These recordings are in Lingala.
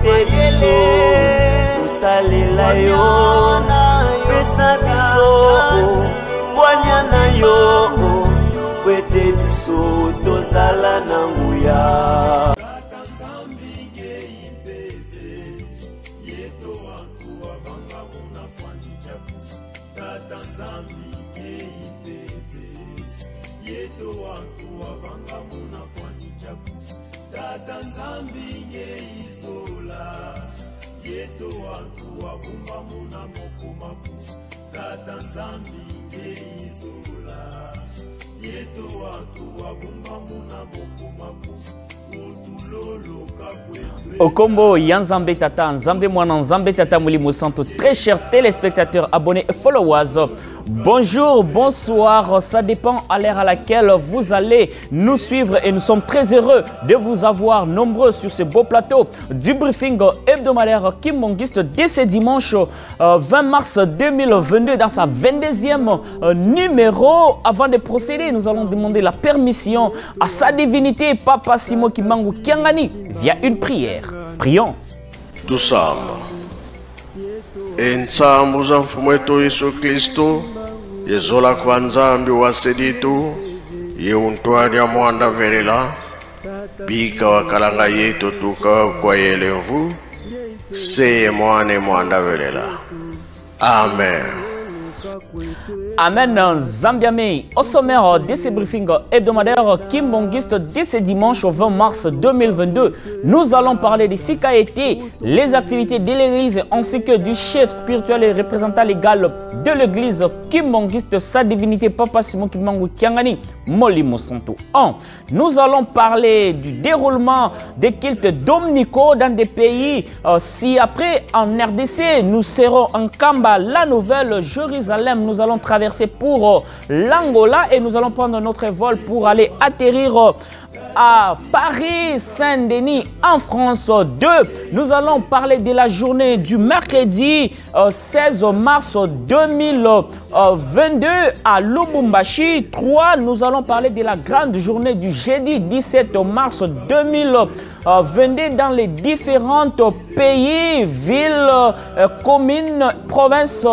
kwete biso tosalela yo pesa biso bwanya na yo kwete biso tozala na nguya. Okombo Yanzambe Tata, Nzambe Mwana Nzambe Tata Molimo Santo, très chers téléspectateurs, abonnés et followers. Bonjour, bonsoir, ça dépend à l'heure à laquelle vous allez nous suivre et nous sommes très heureux de vous avoir nombreux sur ce beau plateau du briefing hebdomadaire Kim Monguiste dès ce dimanche 20 mars 2022 dans sa 22e numéro. Avant de procéder, nous allons demander la permission à sa divinité Papa Simo Kimbangu Kiangani via une prière. Prions. Tous ensemble. Ensambu za mfumo wetu Yesu Kristo yezola kwa nzambi wa seditu yeuntuani amwanda verela bika wakalanga yetu tuka kwa yelemvu seye mwane mwanda verela. Amen. Amen. Zambiame, au sommaire de ce briefing hebdomadaire Kim Monguiste dès ce dimanche 20 mars 2022, nous allons parler de ce qu'a été les activités de l'église ainsi que du chef spirituel et représentant légal de l'église Kim Monguiste, sa divinité Papa Simon Kimbangu Kiangani Molimo Santo. Nous allons parler du déroulement des cultes dominicaux dans des pays. Si après en RDC, nous serons en Kamba, la nouvelle Jérusalem, nous allons traverser pour l'Angola et nous allons prendre notre vol pour aller atterrir à Paris, Saint-Denis, en France. 2, nous allons parler de la journée du mercredi 16 mars 2022 à Lubumbashi. 3, nous allons parler de la grande journée du jeudi 17 mars 2022 dans les différentes pays, villes, communes, provinces,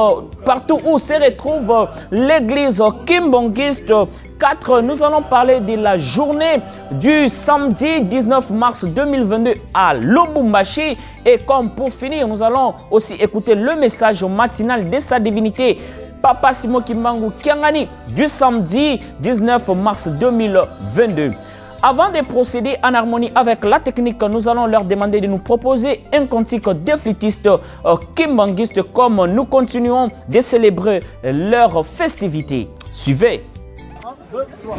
partout où se retrouve l'église Kim Monguiste. 4, nous allons parler de la journée du samedi 19 mars 2022 à Lubumbashi. Et comme pour finir, nous allons aussi écouter le message matinal de sa divinité Papa Simo Kimbangu Kiangani du samedi 19 mars 2022. Avant de procéder en harmonie avec la technique, nous allons leur demander de nous proposer un cantique de flûtistes kimbanguistes comme nous continuons de célébrer leur festivité. Suivez. 1, 2, 3.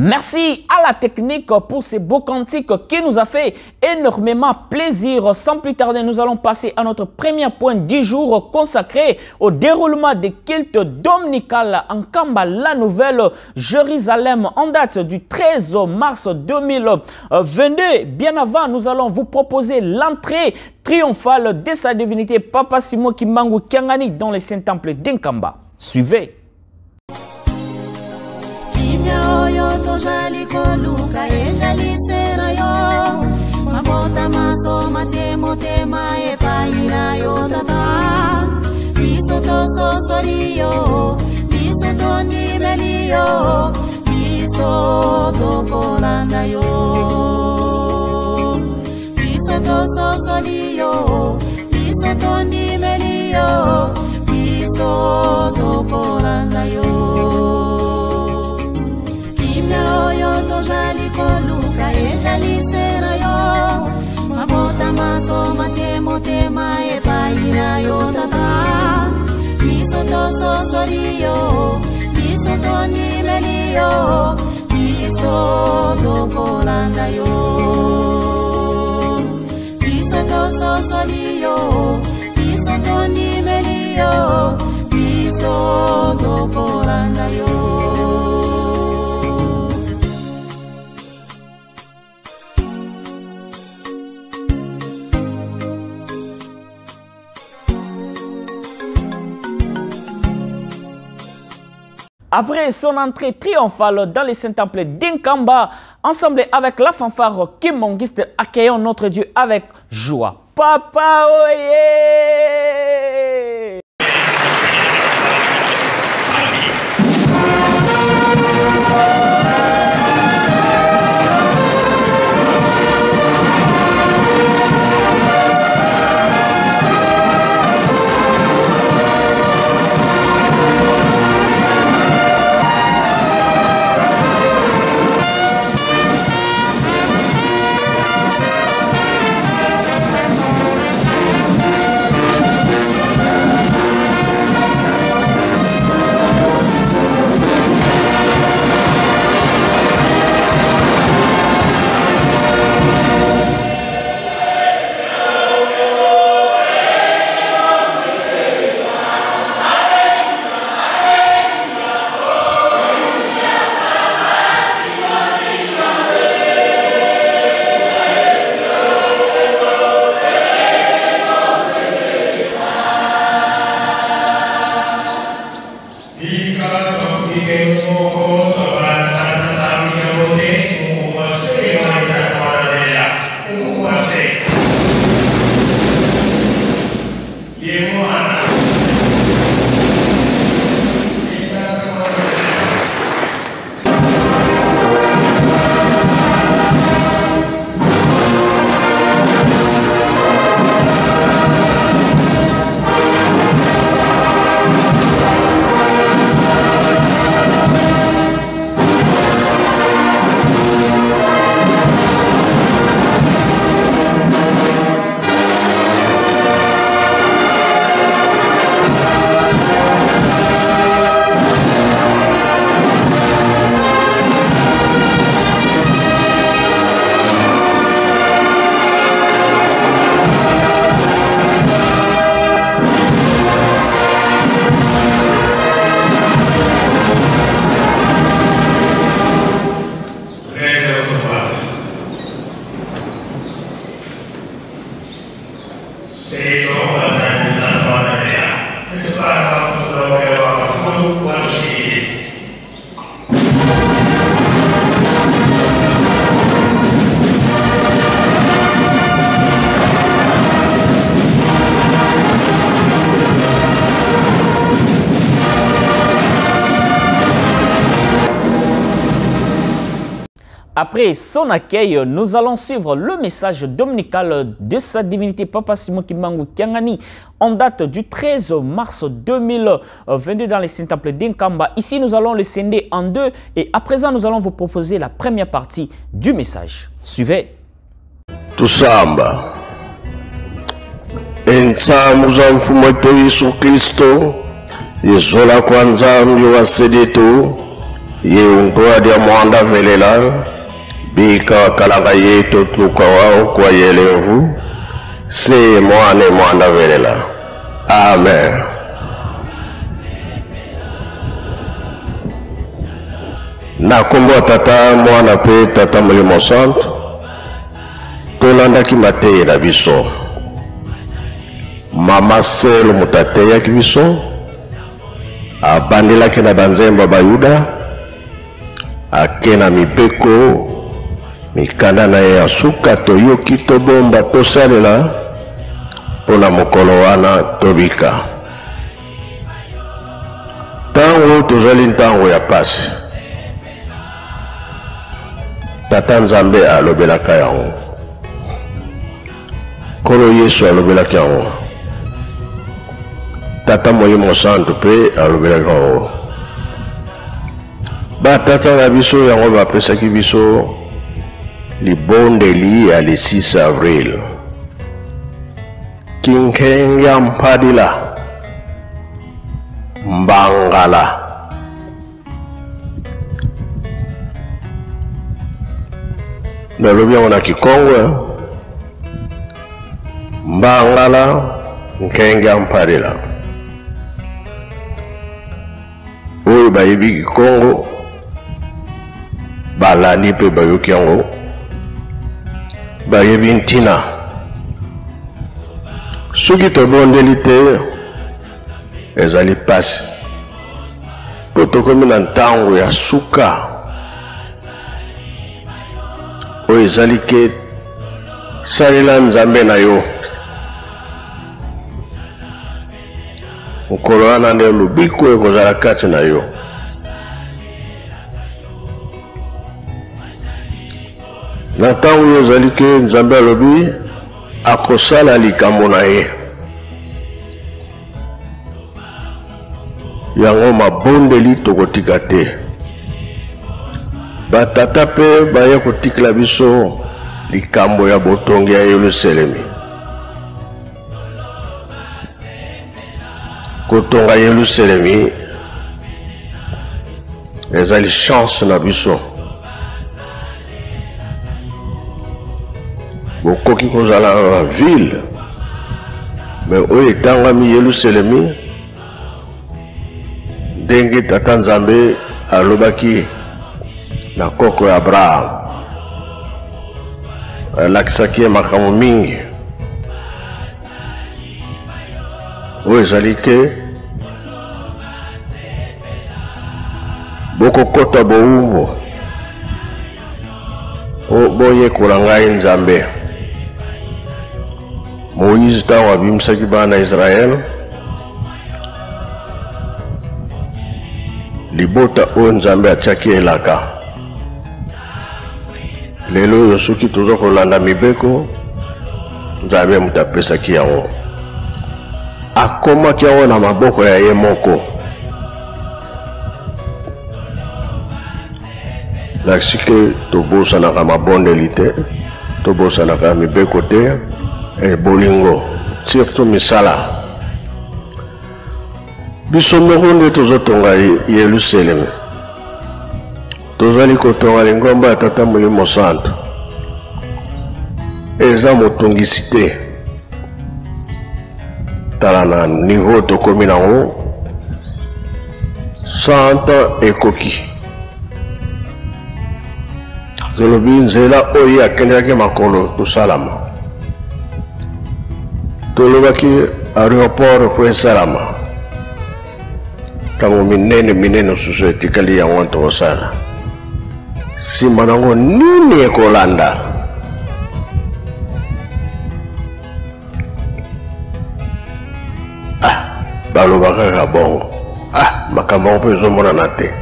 Merci à la technique pour ces beaux cantiques qui nous a fait énormément plaisir. Sans plus tarder, nous allons passer à notre premier point du jour consacré au déroulement des cultes dominicales en Kamba, la nouvelle Jérusalem, en date du 13 mars 2022. Bien avant, nous allons vous proposer l'entrée triomphale de sa divinité Papa Simon Kimbangu Kiangani dans le Saint-Temple d'Nkamba. Suivez. Jali koluka e jali sera yo mabota maso matemo tema e paira yo tata biso to so sorio biso to ni melio biso to kolanda yo biso to so sorio biso to ni melio biso to kolanda yo yo to jali koluka e jali sera yo mabota maso matemo tema e paira yo tata biso to so sorio biso to ni melio biso to kolanda yo biso to so sorio biso to ni melio biso to kolanda yo. Après son entrée triomphale dans le Saint-Temple d'Nkamba, ensemble avec la fanfare kimongiste, accueillons notre Dieu avec joie. Papa Oye! Après son accueil, nous allons suivre le message dominical de sa divinité Papa Simon Kimbangu Kiangani en date du 13 mars 2022 dans le Saint-Temple d'Nkamba. Ici, nous allons le scinder en deux et à présent, nous allons vous proposer la première partie du message. Suivez. Tusamba. Ensamu za mfumo wetu Yesu Kristo, Yesu la kwanza myo wa sedetu, ye untoa dia mwanda velela bika kalanga yeto tukawao kwa yelevu se mwane mwanda velela. Amen. Na kombo tata mwana pe tata Molimo Santo tolanda ki mateyi na biso mama selo mutate ya kibiso abandela ke na banzemba bayuda akena mibeko mikanda na ya suka toyoki tobomba tosalela pona mokolo wana tobika tango tozali ntango ya pasi tata Nzambe alobelaka yango kolo Yesu alobelaka yango tata Molimo Santo pe alobelaka yango batata na biso yango bapesaki biso libondeli ya le 6 avril kinkenga mpadila mbangala nalobi yango na Kikongo mbangala nkenga mpadila oyo bayebi Kikongo balani pe bayoki yango bayebi ntina soki tobondeli te ezali pasi po tokomi na ntango ya suka oyo ezali ke salela Nzambe na yo mokolo wana nde lobiko ekozala kati na yo na ntango oyo ezali ke Nzambe alobi akosala likambo na ye yango mabondeli tokotika te batata pe baya kotikela biso likambo ya botongi ya Yerusalemi kotonga Yerusalemi ezali chance na biso bokoki kozala na ville mais oyo etangami Yerusalemi ndenge tata Nzambe alobaki na koko ya Abraham alakisaki ye makambo mingi oyo ezali ke bokokota bowumbu boyekola ngai Nzambe. Moïse ntango abimisaki bana Israel libota oyo Nzambe atiaki elaka lelo oyo soki toza kolanda mibeko Nzambe mutu apesaki yango akomaki yango na maboko ya ye moko lakisike tobosanaka mabondeli te tobosanaka mibeko te bolingo surtout misala biso moko nde tozotonga Yerusalemi tozali kotonga lingomba ya tata Molimo Santo eza motungisi te tala na niveau tokomi nango 100 ekoki tolobi nzela oyo akendaki makolo tosalama tolobaki aéroport fo esalama ntango minene susu etikali yango tokosala nsima nango nini ekolanda balobaka kaka bongo makambo yango mpe ezomonana te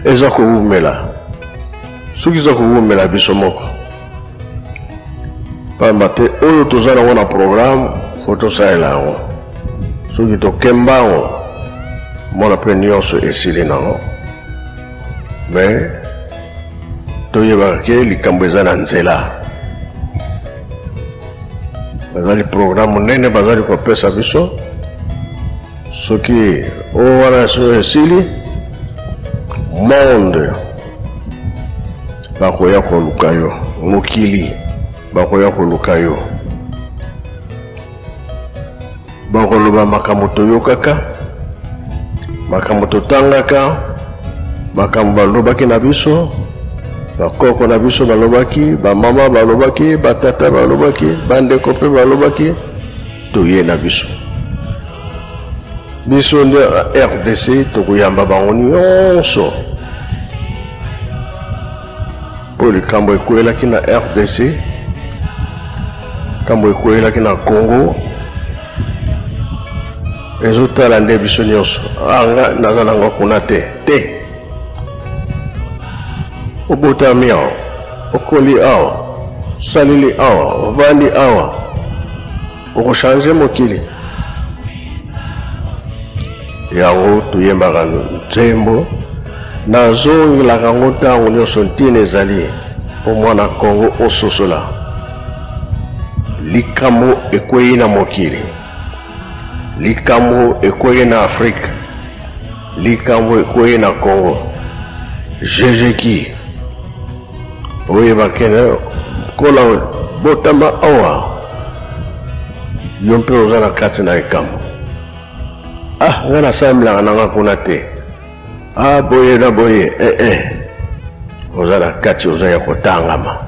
eza kowumela soki eza kowumela biso moko pamba te oyo toza nango na programme fo tosalela yango soki tokemba yango mona mpe nyonso esili nango mais toyebaka ke likambo eza na nzela bazali programme nene bazali kopesa biso soki oyo wana so esili monde bakoya koluka yo mokili bakoya koluka yo bakoloba makambo toyokaka makambo totangaka makambo balobaki na biso bakoko na biso balobaki bamama balobaki batata balobaki bandeko mpe balobaki toye na biso biso nde RDC tokoyamba bango nyonso mpo likambo ekwelaki na RDC kambo ekwelaki na Congo ezotala nde biso nyonso anga naza nango kuna te obotami awa okoli awa salili awa ovandi awa okochange mokili yango toyembaka nzembo nazongelaka ngo ntango nyonso ntina ezali mpo mwana Kongo ososola likambo ekwei na mokili likambo ekwei na Afrika likambo ekwei na Kongo jejeki oyeba kene kola botama awa yo mpe oza na kati na likambo nga nasambilaka nanga kuna te boye na boye oza na kati oza ya kotangama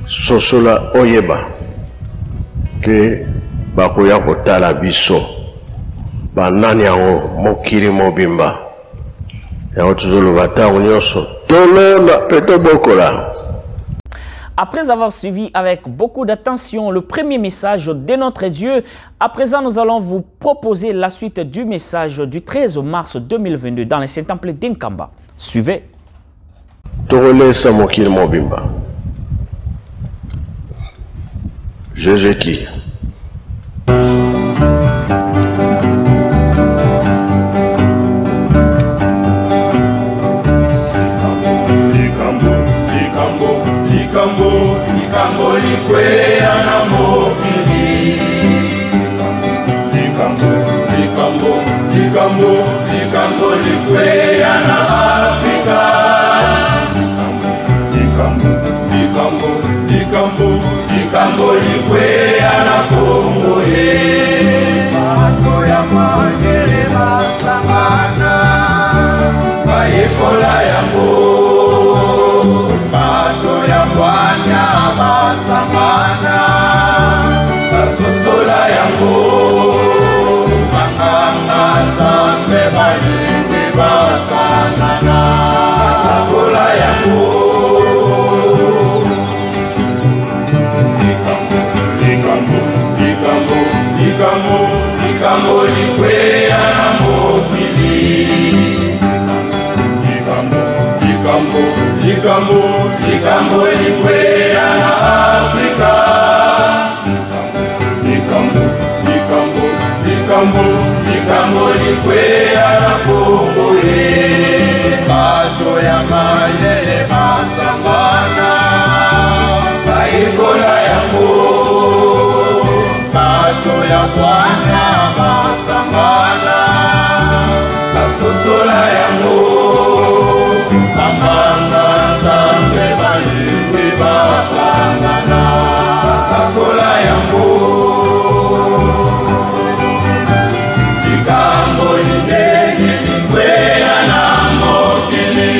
sosola oyeba ke bakoya kotala biso banani yango mokili mobimba yango tozoloba ntango nyonso tolonda mpe tobokola. Après avoir suivi avec beaucoup d'attention le premier message de notre Dieu, à présent nous allons vous proposer la suite du message du 13 mars 2022 dans le Saint-Temple d'Inkamba. Suivez. Tolesa mokili mobimba. Jejeki. Likambo likwea na mokili likambo likwea na Afrika likambo likwea na Kongo bato ya mangele basangana bayekola yango bato ya bwanya basangana basosola yango makanga nzambe balimbi basangana basakola yango likambo likwea na mokili likambo likwea na Afrika likambo likwea na Kongo bato ya mayele basangana baikola yango bato ya bwana basangana basosola yango bamanga nzambe balimbi basangana basakola yango likambo linene likwea na mokili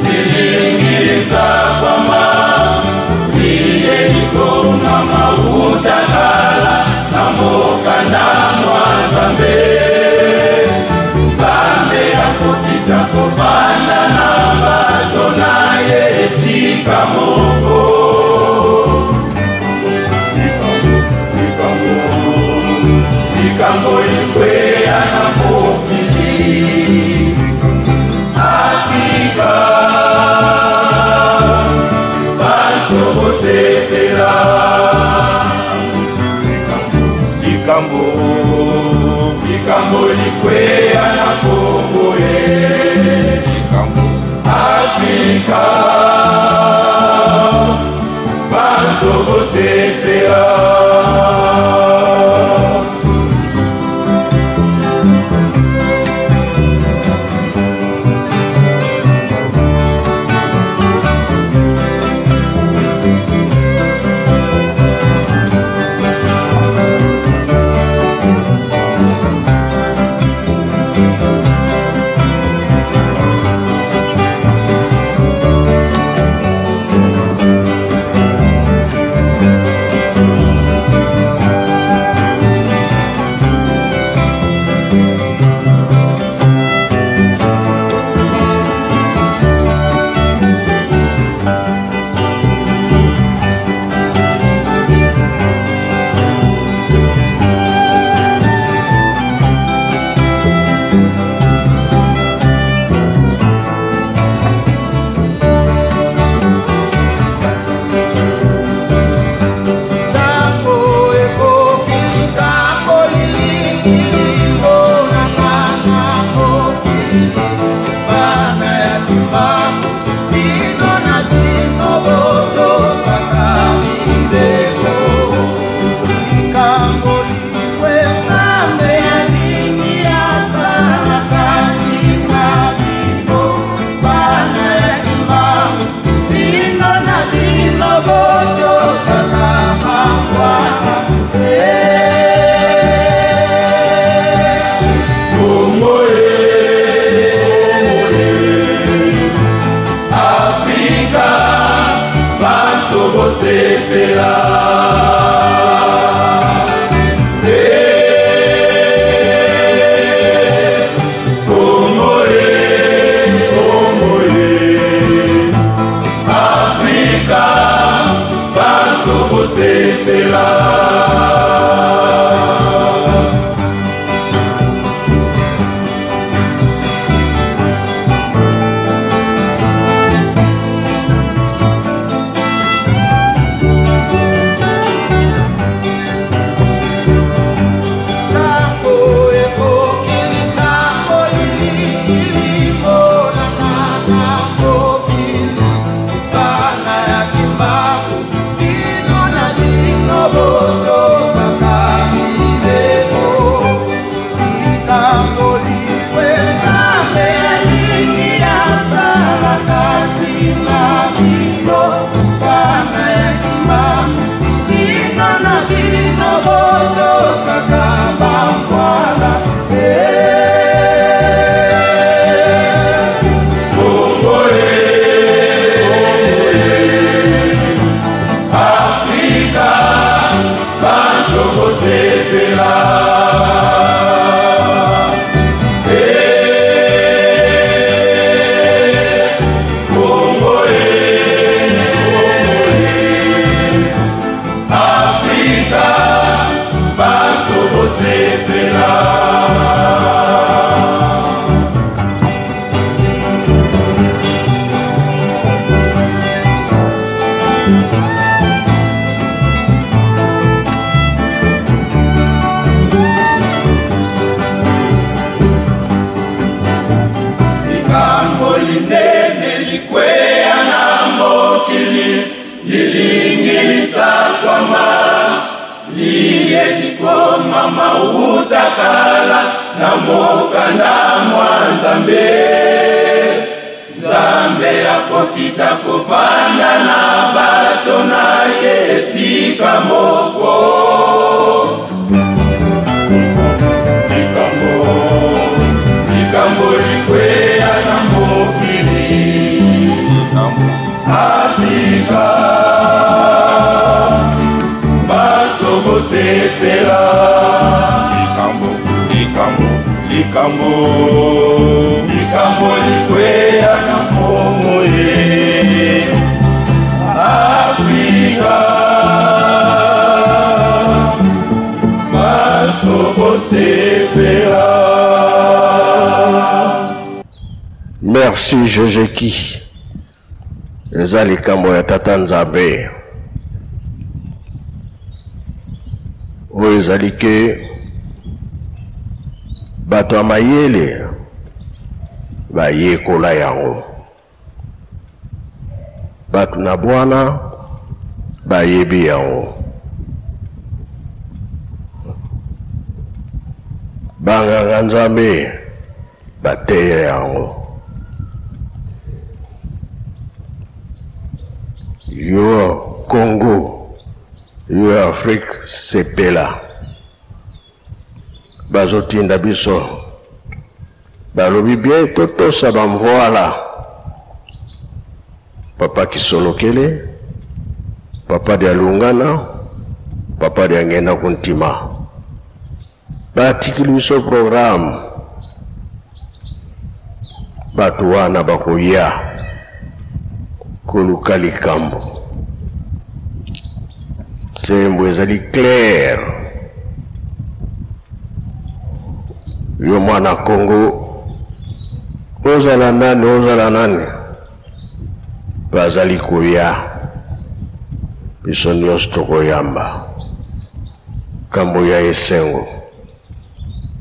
lilingilisa kwamba liye likonga mauta kala na mokanda mwa nzambe nzambe akokita kovanda na bato na ye esika moko likambo likwea na mokili Afrika basobosepela likambo likwea na Kongo Afrika basobosepela sepela Africa baso sepela mama utakala na mokanda mwanzambe zambe yako kitakufana na bato na yesika moko likambo likwea na mokili Afrika baso sepela likambo likwea na momoye Afrika baso sepela. Merci Jojeki eza likambo ya tata Nzambe oyo ezali ke bato ya mayele bayekola yango bato na bwana bayebi yango banganga Nzambe bateya yango yo Congo yo Afrique sepela bazotinda biso balobi bien totosa bamvoala papa Kisolokele papa de Alungana papa de Ngenda Kuntima batikili biso programme batu wana bakoya koluka likambo sembo ezali clair yo mwana Congo ozala nani bazali koya biso nyonso tokoyamba kambo ya esengo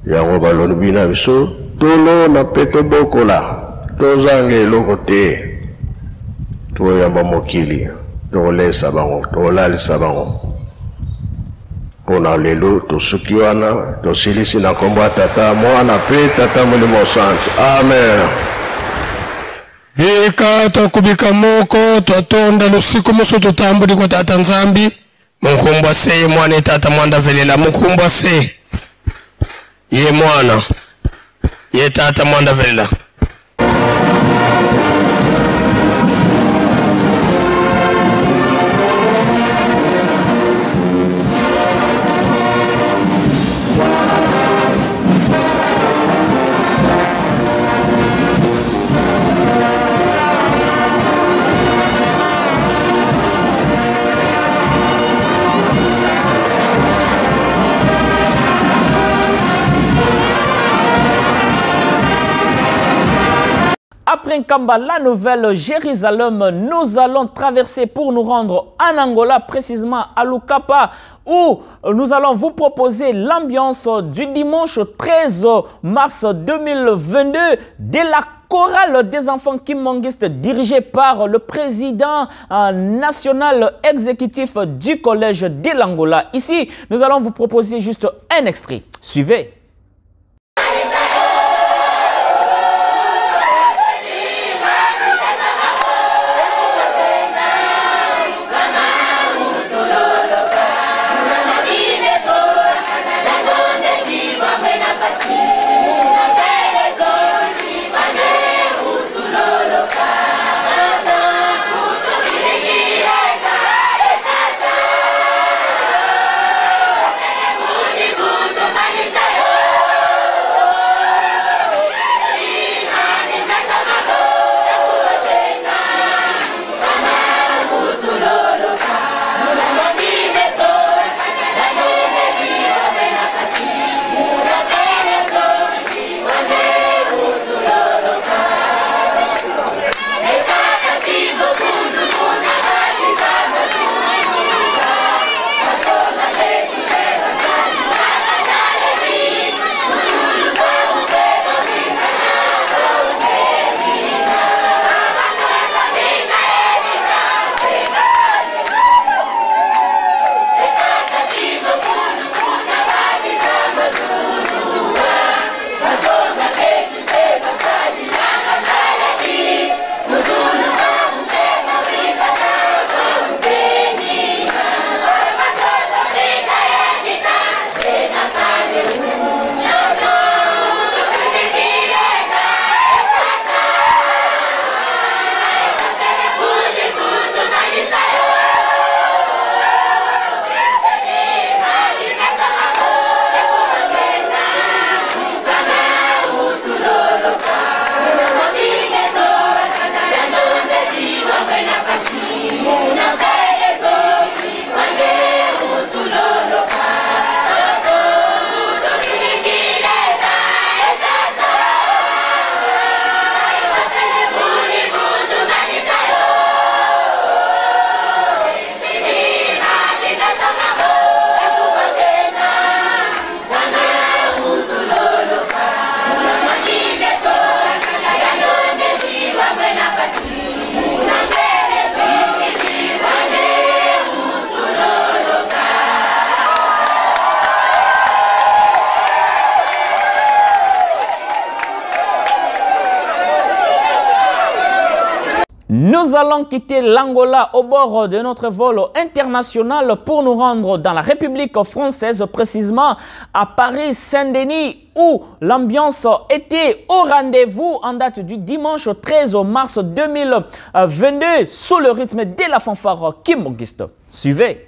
yango baloni na biso tolo na peto bokola tozange eloko te toyamba mokili tolesa bango tolalisa bango pona lelo tosuki wana tosilisi na kombo tata mwana pe tata Molimo Santo amen. Eka tukubika moko twatonda lusiku muso tutambuli kwa tata Nzambi munkumbwa se mwana tata mwanda velela munkumbwa se ye mwana ye tata mwanda velela Après Kamba, la nouvelle Jérusalem, nous allons traverser pour nous rendre en Angola, précisément à Lukapa, où nous allons vous proposer l'ambiance du dimanche 13 mars 2022 de la chorale des enfants kimonguistes dirigée par le président national exécutif du collège de l'Angola. Ici, nous allons vous proposer juste un extrait. Suivez. Nous allons quitter l'Angola au bord de notre vol international pour nous rendre dans la République française, précisément à Paris-Saint-Denis, où l'ambiance était au rendez-vous en date du dimanche 13 mars 2022 sous le rythme de la fanfare kimonguiste. Suivez.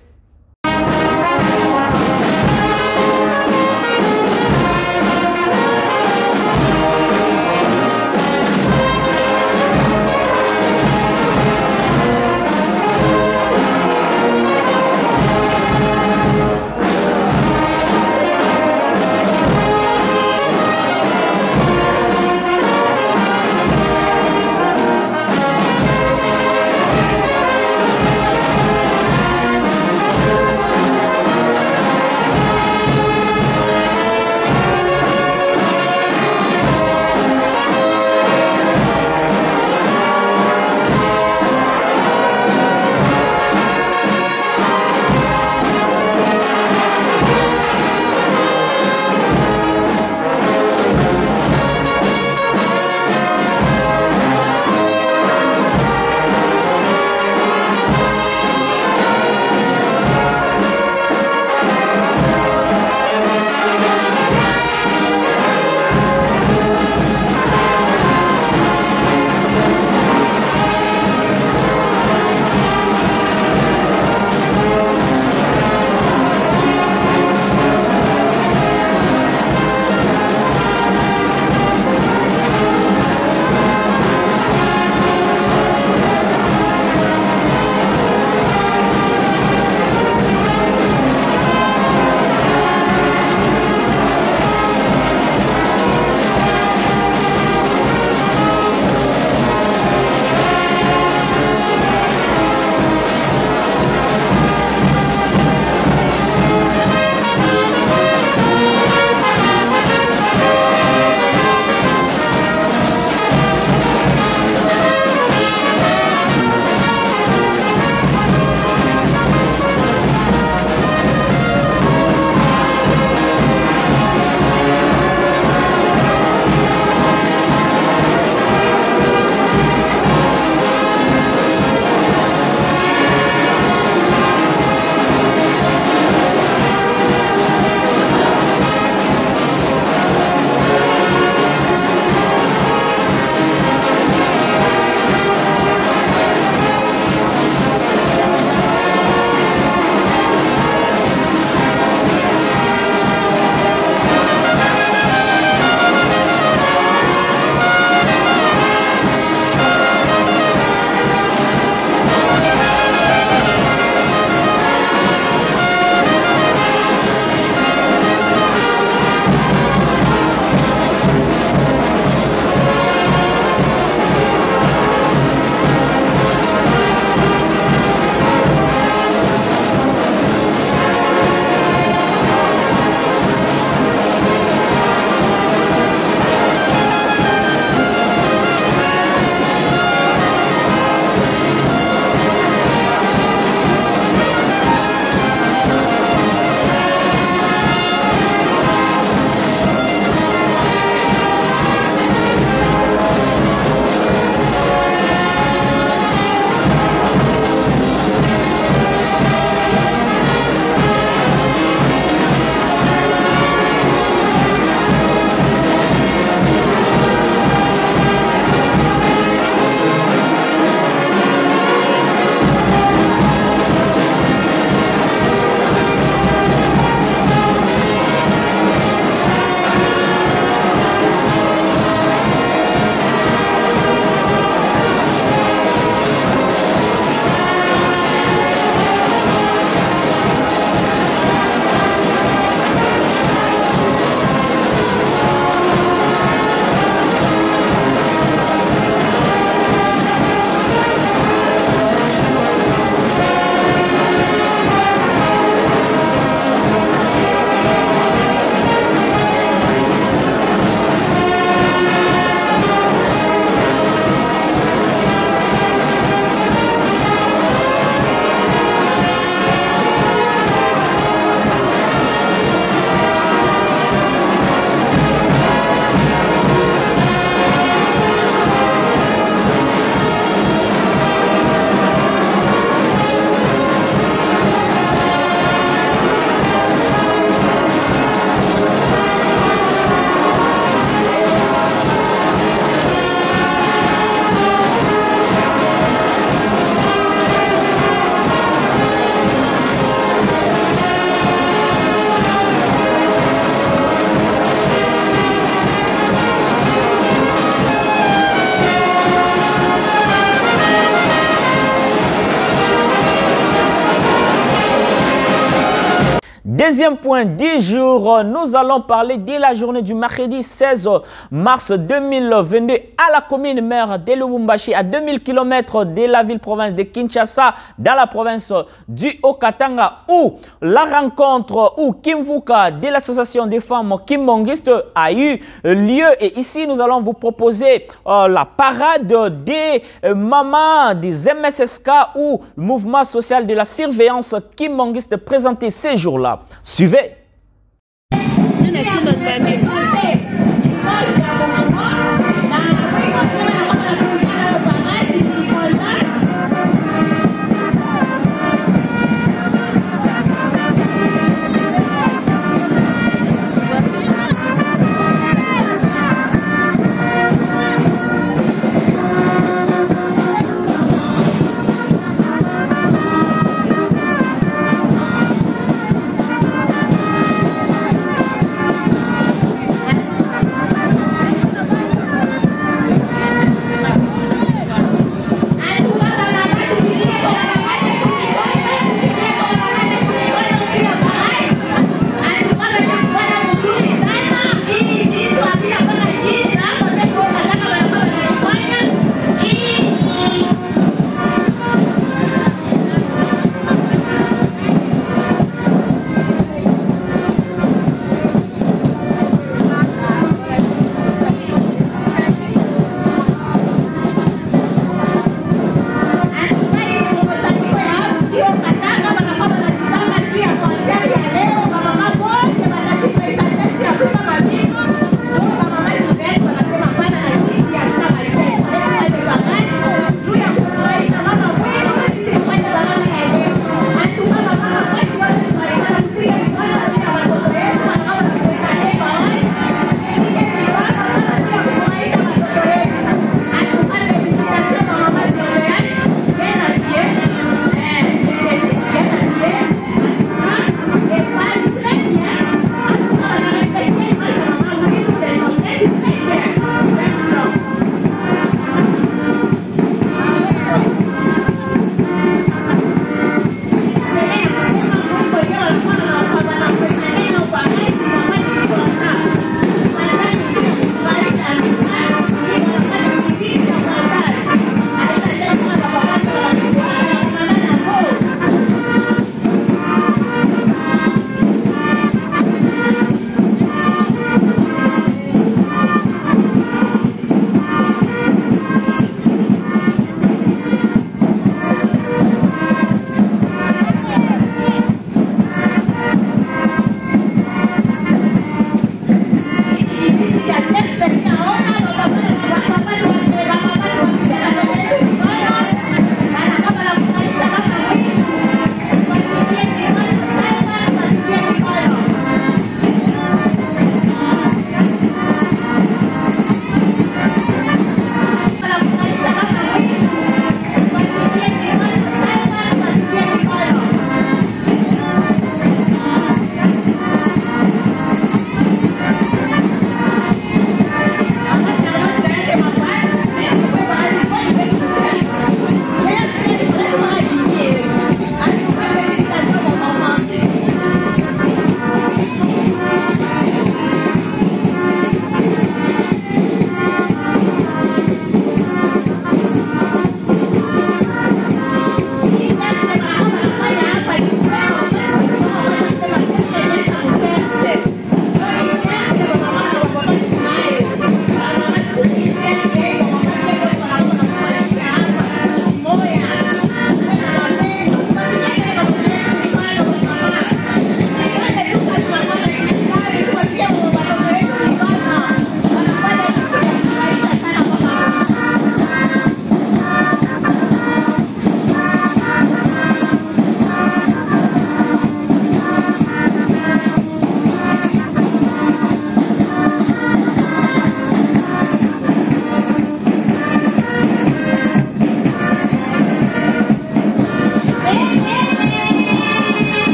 Deuxième point du jour, nous allons parler de la journée du mercredi 16 mars 2022 à la commune mère de Lubumbashi, à 2000 km de la ville-province de Kinshasa, dans la province du Haut-Katanga, où la rencontre ou Kimvuka de l'association des femmes Kimbongistes a eu lieu. Et ici, nous allons vous proposer la parade des mamans des MSSK ou le mouvement social de la surveillance Kimbongiste présenté ces jours-là. Suivez.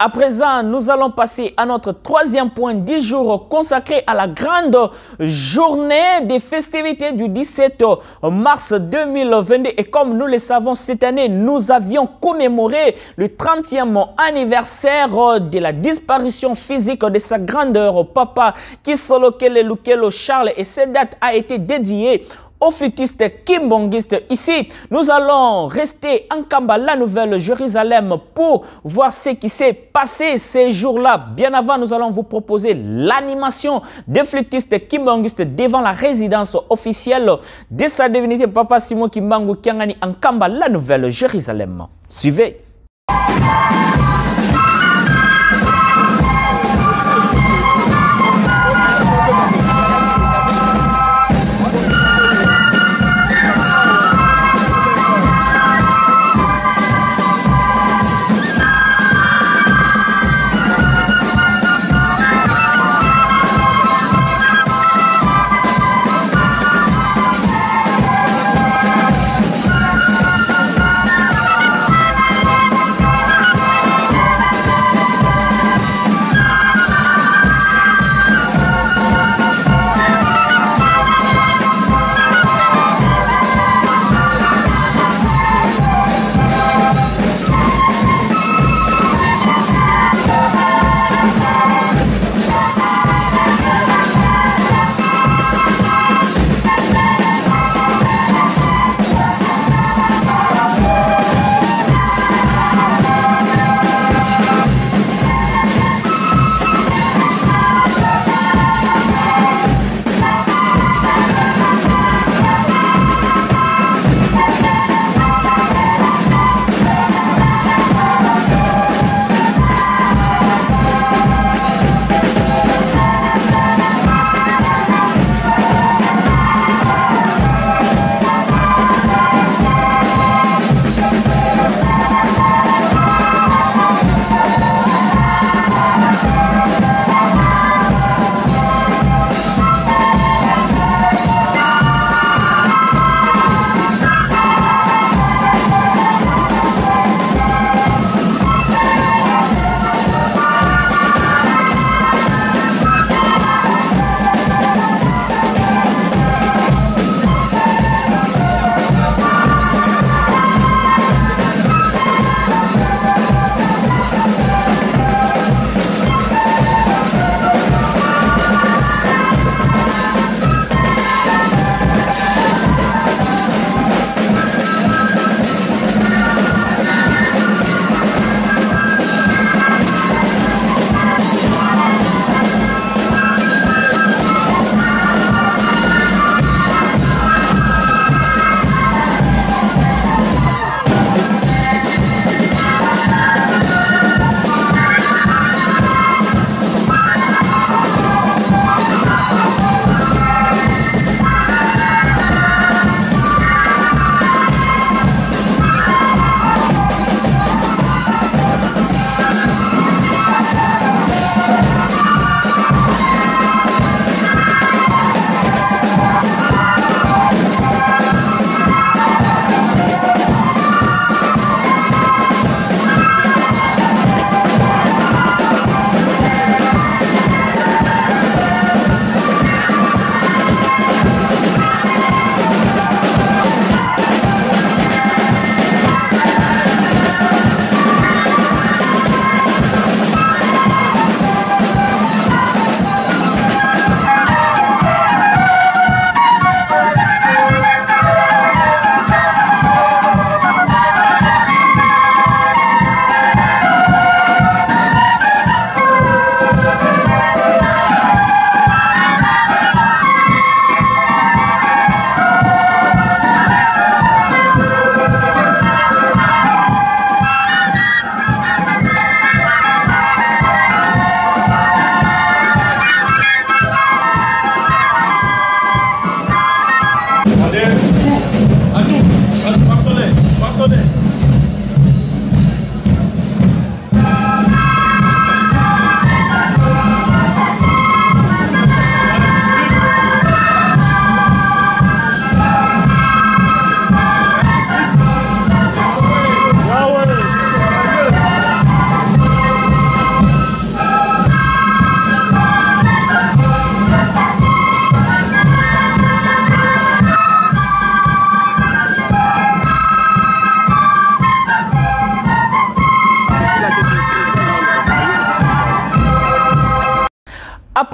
À présent, nous allons passer à notre troisième point du jour consacré à la grande journée des festivités du 17 mars 2022. Et comme nous le savons, cette année, nous avions commémoré le 30e anniversaire de la disparition physique de sa grandeur, Papa Kisolokele Lukelo Charles. Et cette date a été dédiée au flûtiste kimbongiste. Ici, nous allons rester en Kamba, la Nouvelle-Jérusalem, pour voir ce qui s'est passé ces jours-là. Bien avant, nous allons vous proposer l'animation des flûtistes kimbongistes devant la résidence officielle de sa divinité Papa Simon Kimbangu Kiangani en Kamba, la Nouvelle-Jérusalem. Suivez.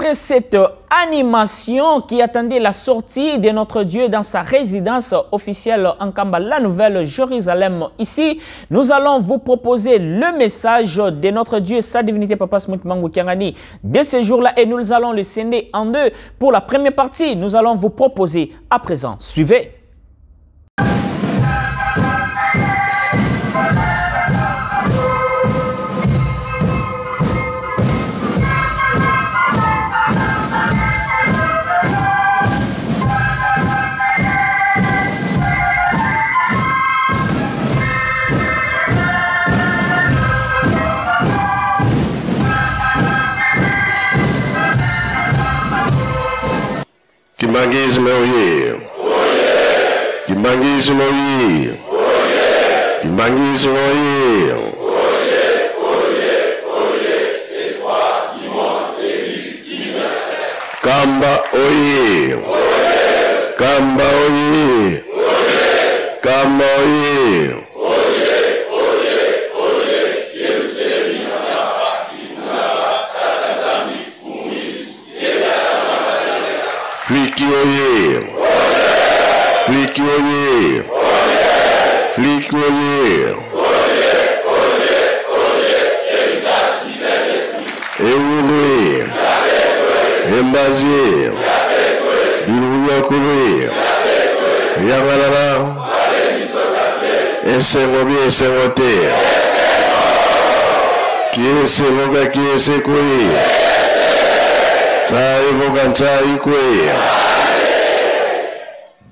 après cette animation qui attendait la sortie de notre Dieu dans sa résidence officielle en Kamba, la Nouvelle Jérusalem, ici, nous allons vous proposer le message de notre Dieu, sa divinité Papa Smith Mangou Kiangani, de ce jour-là, et nous allons le scinder en deux. Pour la première partie, nous allons vous proposer à présent. Suivez. Kimbangisme oye. Kimbangisme oye. Kimbangisme oye. Kamba oye. Kamba oye. Kamba oye. Fliki oye. Fliki oye. Fliki oye. Eouloué. Embazié. Bilouyakoulé. Yamalala. Esengobi esengote. Qui est ce loga qui est ce koué.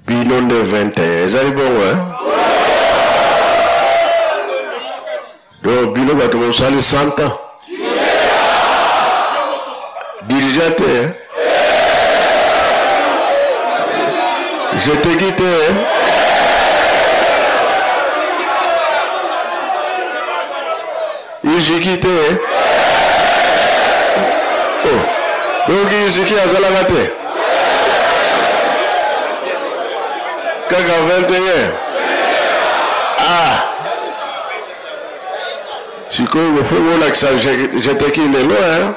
Bilan de 21. Ça bon, hein? Donc, bilan va te montrer 100 ans. Dirigeant, hein? Je t'ai quitté, hein? J'ai quitté, hein? Oh. Donc, il y a Zalagate. Kaka 21. Ah. Si vous faites l'accent, j'étais qui est loin.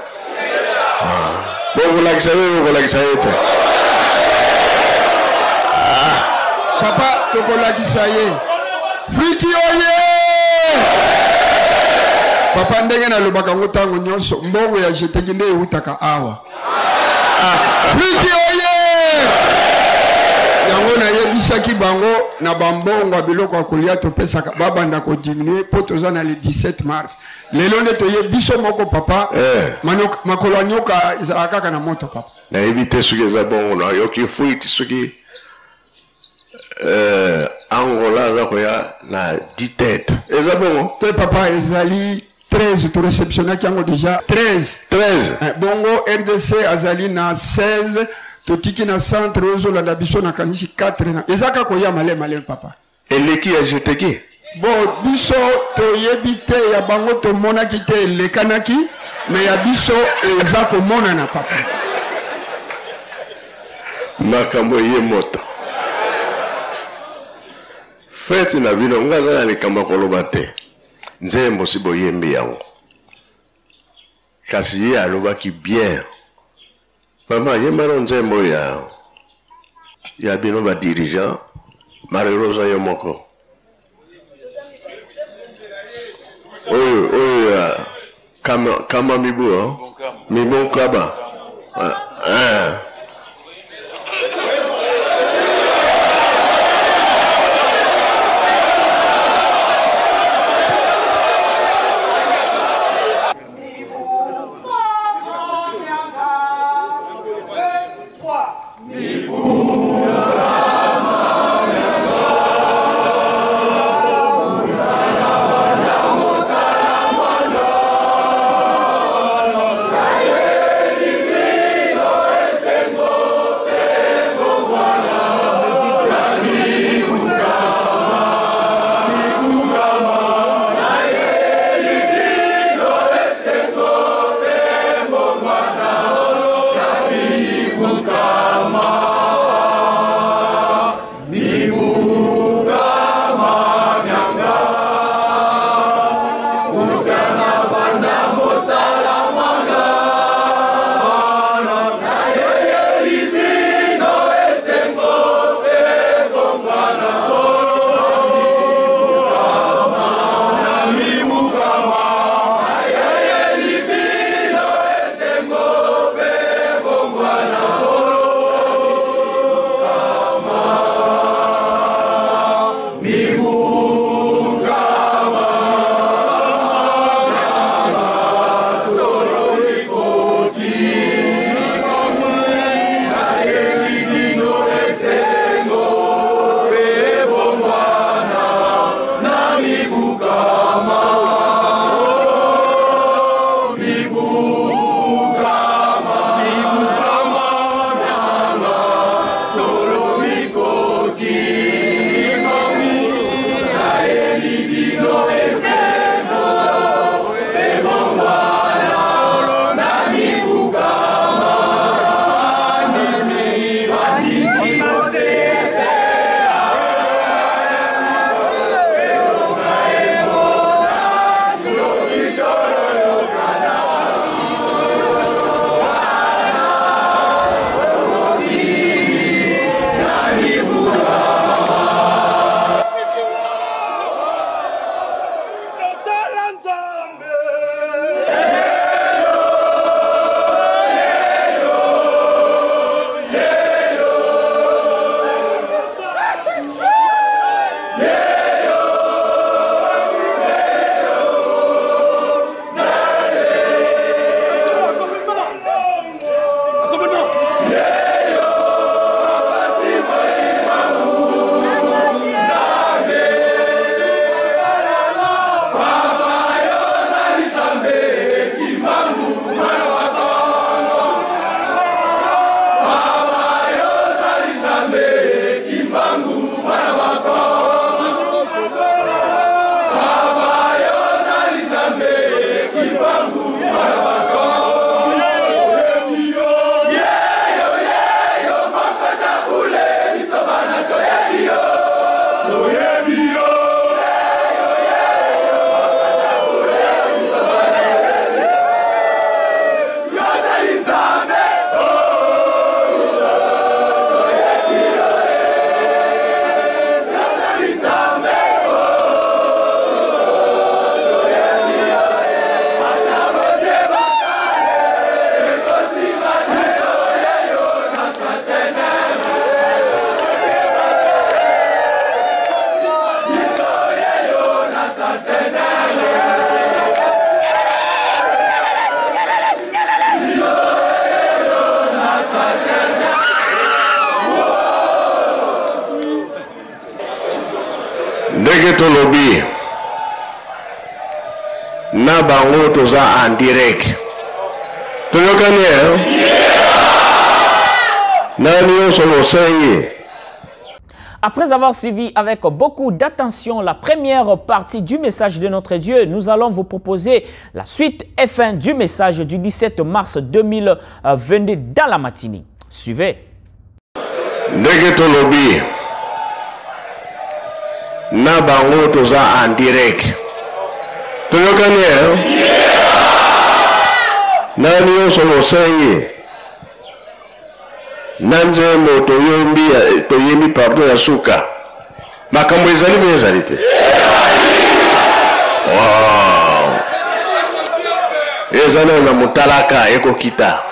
Bon, vous l'accentez, vous l'accentez. Papa, tu l'accentez. Friki oye! Papa, ndenge na lobaka ngotango nyonso, mbongo ya jeteki nde utaka awa. Friki oye! Yango na yebisaki bango na bambongo biloko akolia topesaka babanda ko diminuer po toza na le 17 mars. Lelo nde toyebiso moko papa. Makolo anyoka ezalaka kaka na moto papa. Na ebite suki za bongo na yoki fuiti suki Angola za koya na 10 têtes. Eza bongo. Te papa ezali 13 tu réceptionné qui ont déjà 13. Bongo RDC azali na 16 totiki na centre ozo la biso na kanisi 4 na ezaka koya malé papa. Eleki a jeteki. Bon biso to yebite ya bango to mona kite lekanaki mais ya biso ezako mona na papa. Makambo ye moto. Fete na bino ngaza na kamba koloba te. Nzembo sibo yembi yango. Kasi ye alobaki bien. Mama yemaro nzembo ya bino ba dirigeant Marie Rosa Yomoko. Oyo kama mibu mibu kaba. tolobi na bango toza en direct toyokani nani oso losengi. Après avoir suivi avec beaucoup d'attention la première partie du message de notre Dieu, nous allons vous proposer la suite et fin du message du 17 mars 2022 dans la matinée. Suivez. Ndenge tolobi na bango toza en direct toyokani nani oso losengi nanzembo toyembi pardon ya suka makambo ezali be ezali te. Wow, ezali na mutalaka ekokita.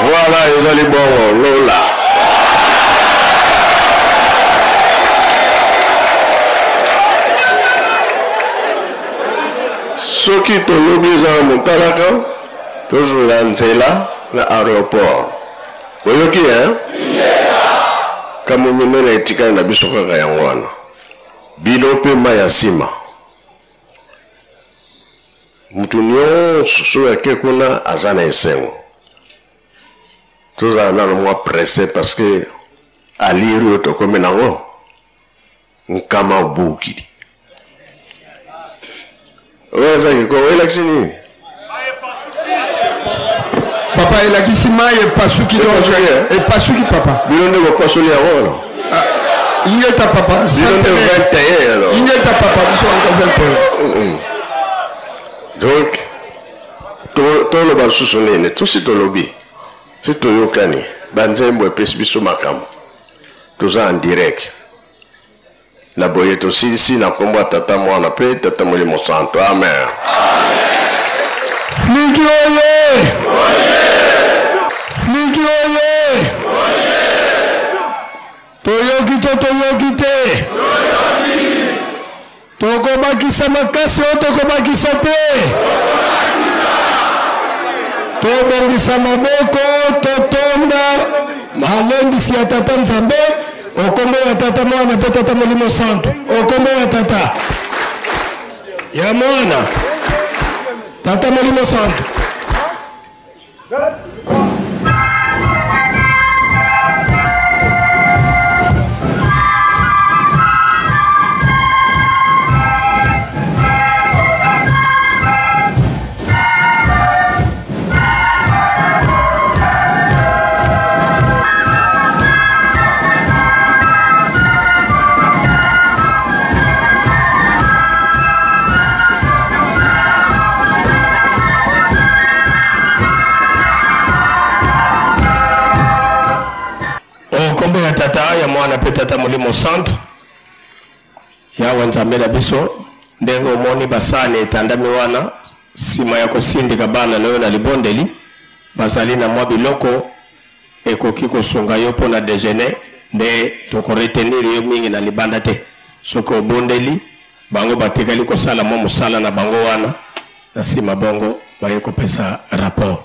Voilà, ezali bongo lola. Soki tolobi za mutalaka toujours la nzela na aéroport. Boyoki kama mimele etikana na biso kaka yango wana. Bino pe mayasima. Mutu nyonso so yake kuna azana esengo. Tout ça dans le mois pressé parce que à lire tout comme nango nkama buki. Ouais ça qui quoi élection. Papa elakisima et pasuki donc et pasuki papa. Bilonde ko pasoli avant. Il est ta papa. Bilonde 21 alors. Il est ta papa sur encore 21. Donc tout le bal sous tout si to lobby. Si tu yokani, banzembo e presibiso makambo. Toza en direct. La boyeto si na komba tata mwana pe tata molimo santo. Amen. Fliki oye! Fliki oye! Toyoki te! Tokobakisa makasi o tokobakisa te! Tobongisa maboko totonda malendisi ya tata Nzambe okombo ya tata mwana pe tata molimo santo okombo ya tata ya mwana tata molimo santo. Tata ya mwana pe tata molimo santo ya Nzambe na biso ndenge omoni basane etandami wana sima ya kosindika bana nayo na libondeli bazali na mwa biloko ekoki kosunga yo mpona déjeuner nde toko retenir yo mingi na libanda te soko bondeli bango batekali kosala mo musala na bango wana na sima bongo baye kopesa rapport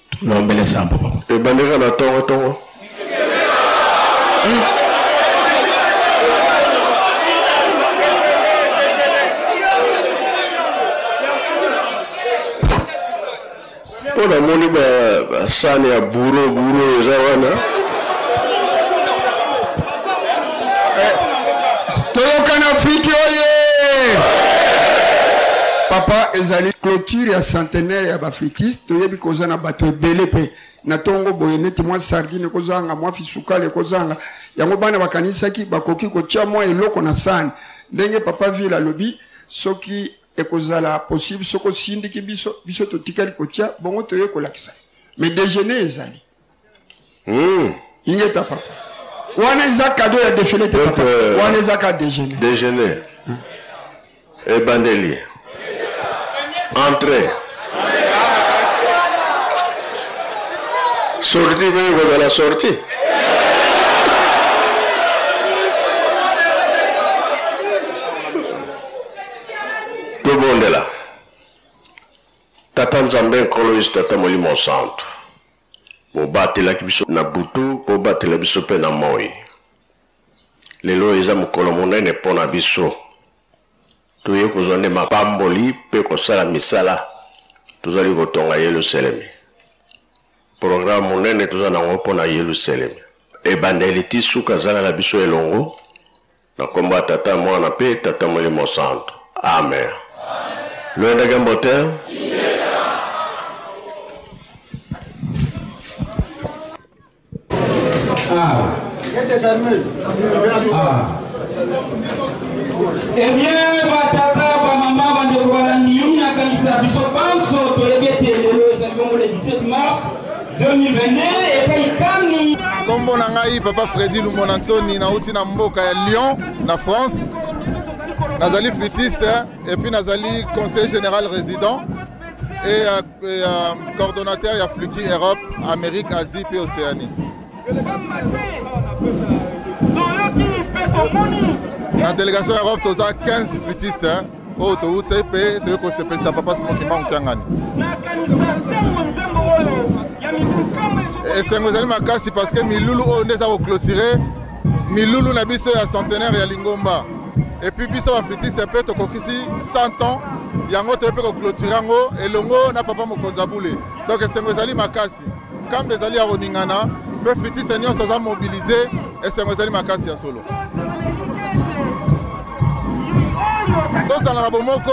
tulombele sambo bongo ebandeka na tongo pona moni ba sani ya buro eza wana toyokana Afrique oye papa ezali clôture ya centenaire ya bafrikiste toyebi kozana bato ebele pe na tongo boye neti mwa sardine kozanga mwa fisukale kozanga yango bana bakanisaki bakoki kotia mwa eloko na sani ndenge papa vile alobi soki ekozala possible soko sindiki biso totikali kotia bongo toye kolakisa mais déjeuner ezali ingeta papa wana eza cadeau ya déjeuner te papa wana eza ka déjeuner ebandeli entrée sortie mais la sortie tout le monde est là tata nzambe nkolo yesu tata molimo centre bobatelaki biso na butu bobatela biso mpe na moi lelo eza mokolo monene mpo na biso toye kozwa nde mapamboli mpe kosala misala tozali kotonga yelusalemi programe monene toza nango mpo na yelusalemi ebandeli ti suka azala na biso elongo na kombo ya tata mwana mpe tata molimo centre amen loyendaki mbote Eh bien, batata, maman, bande kolani, na kanisa biso panso, to yebete le 17 mars 2022 et puis kami. Kombo na ngai papa Freddy Lumonantsoni na uti na mboka ya Lyon na France. Nazali flûtiste et puis nazali conseiller général résident et coordonnateur ya Flûti Europe, Amérique, Asie et Océanie. La délégation Europe, tu as 15 flûtistes. Oh, tu as payé, tu as papa Simon qui manque un an. Et c'est un makasi parce que Miloulou, on est à clôturer. Miloulou n'a biso ya centenaire ya Lingomba. Et puis biso wa flûtiste peut to kokisi 100 ans. Yango to peut clôturer ngo et longo na papa mokonza boule. Donc c'est un makasi. Quand bezali ya roningana, peut flûtiste nyonso za mobiliser et c'est un makasi ya solo. Tous dans la bomoko,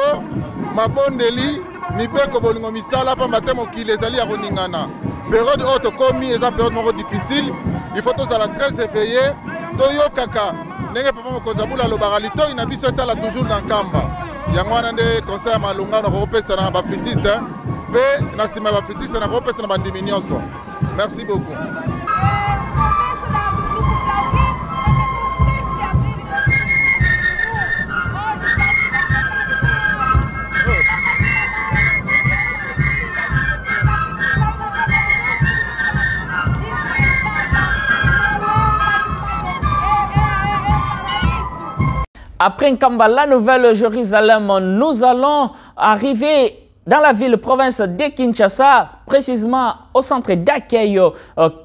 ma bondeli, mibeko bolingo misala pamba te mokili ezali ya roningana. Période haute komi eza période moko difficile, il faut tous dans la très éveillé, toyo kaka, nenge papa mokonza bula lobara lito ina biso etala toujours dans kamba. Yango wana nde conseil ya malunga na kopesa na ba flûtiste, pe na sima ba flûtiste na kopesa na bandimi nyonso. Merci beaucoup. Après Nkamba, la nouvelle Jérusalem, nous allons arriver dans la ville province de Kinshasa, précisément au centre d'accueil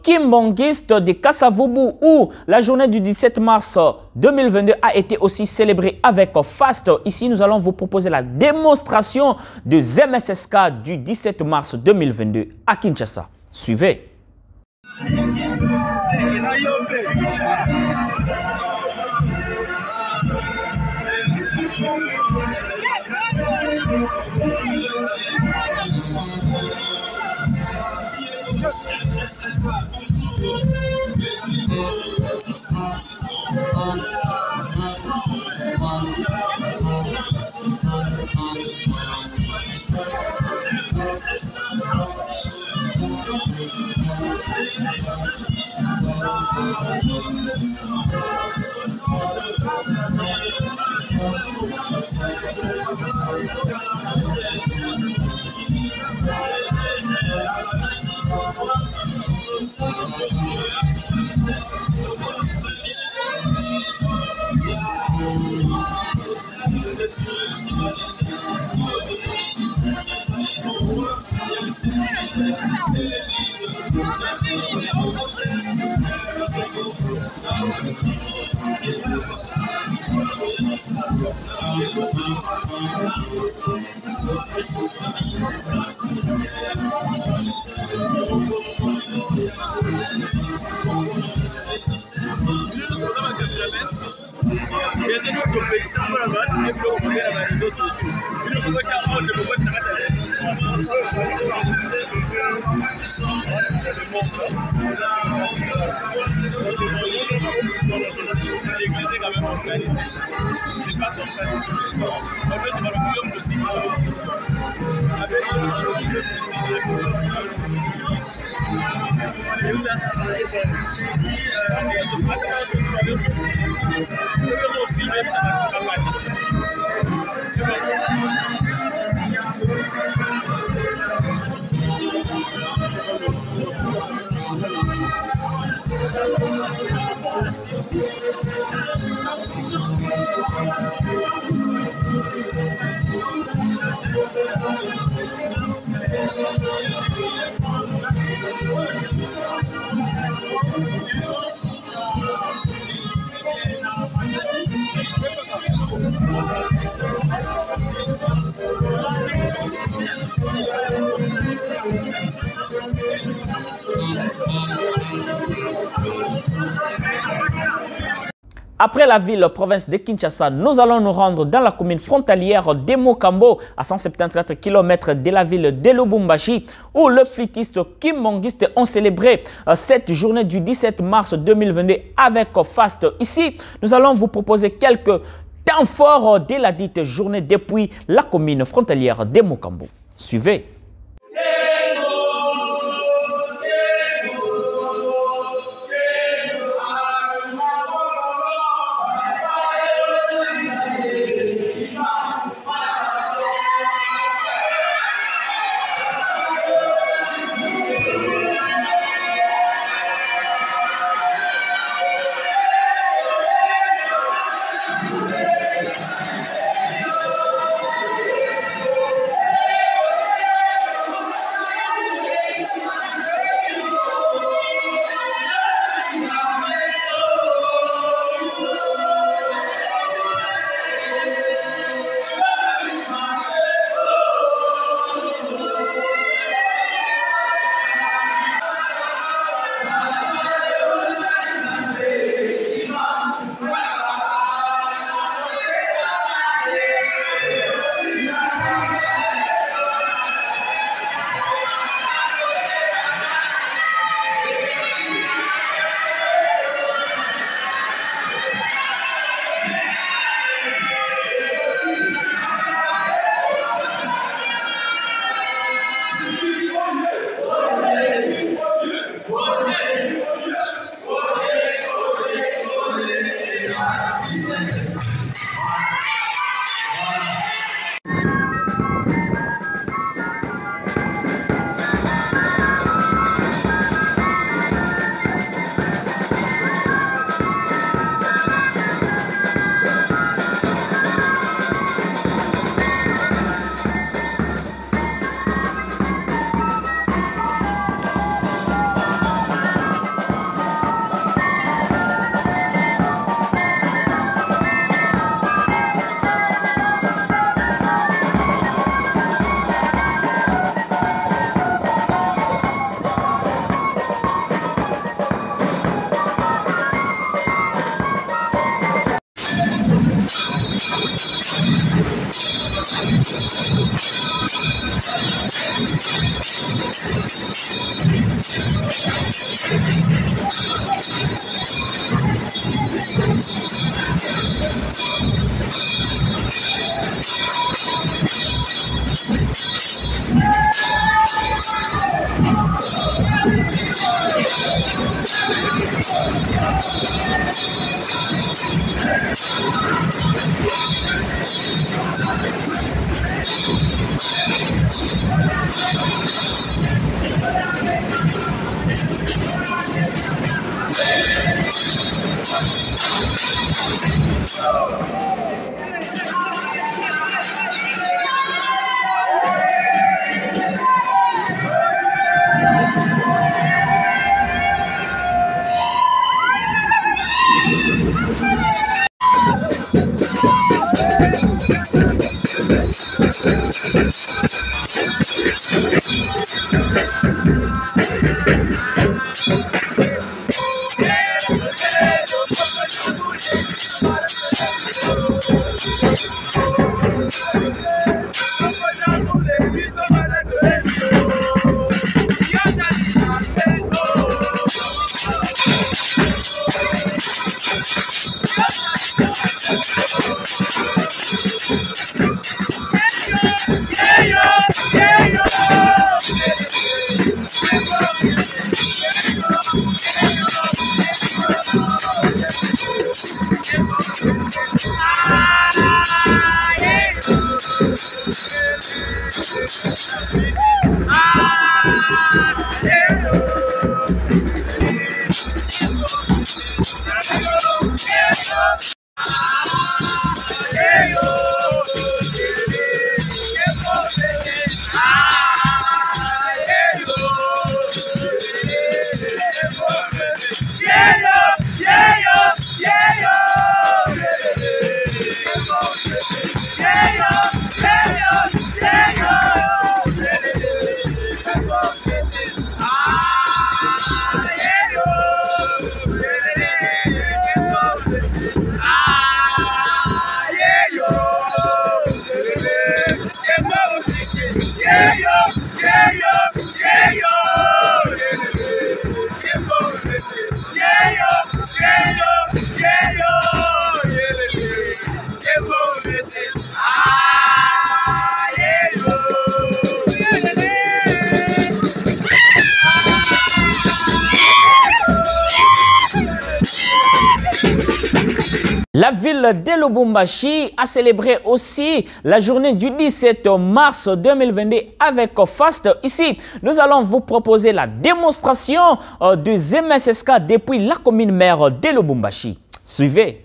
Kimbongiste de Kasavubu, où la journée du 17 mars 2022 a été aussi célébrée avec faste. Ici, nous allons vous proposer la démonstration de MSSK du 17 mars 2022 à Kinshasa. Suivez. Après la ville-province de Kinshasa, nous allons nous rendre dans la commune frontalière de Mokambo, à 174 km de la ville de Lubumbashi, où le flûtiste Kim Mongiste ont célébré cette journée du 17 mars 2022 avec Fast. Ici, nous allons vous proposer quelques temps forts de la dite journée depuis la commune frontalière de Mokambo. Suivez. La ville de Lubumbashi a célébré aussi la journée du 17 mars 2022 avec FAST. Ici, nous allons vous proposer la démonstration du MSSK depuis la commune mère de Lubumbashi. Suivez.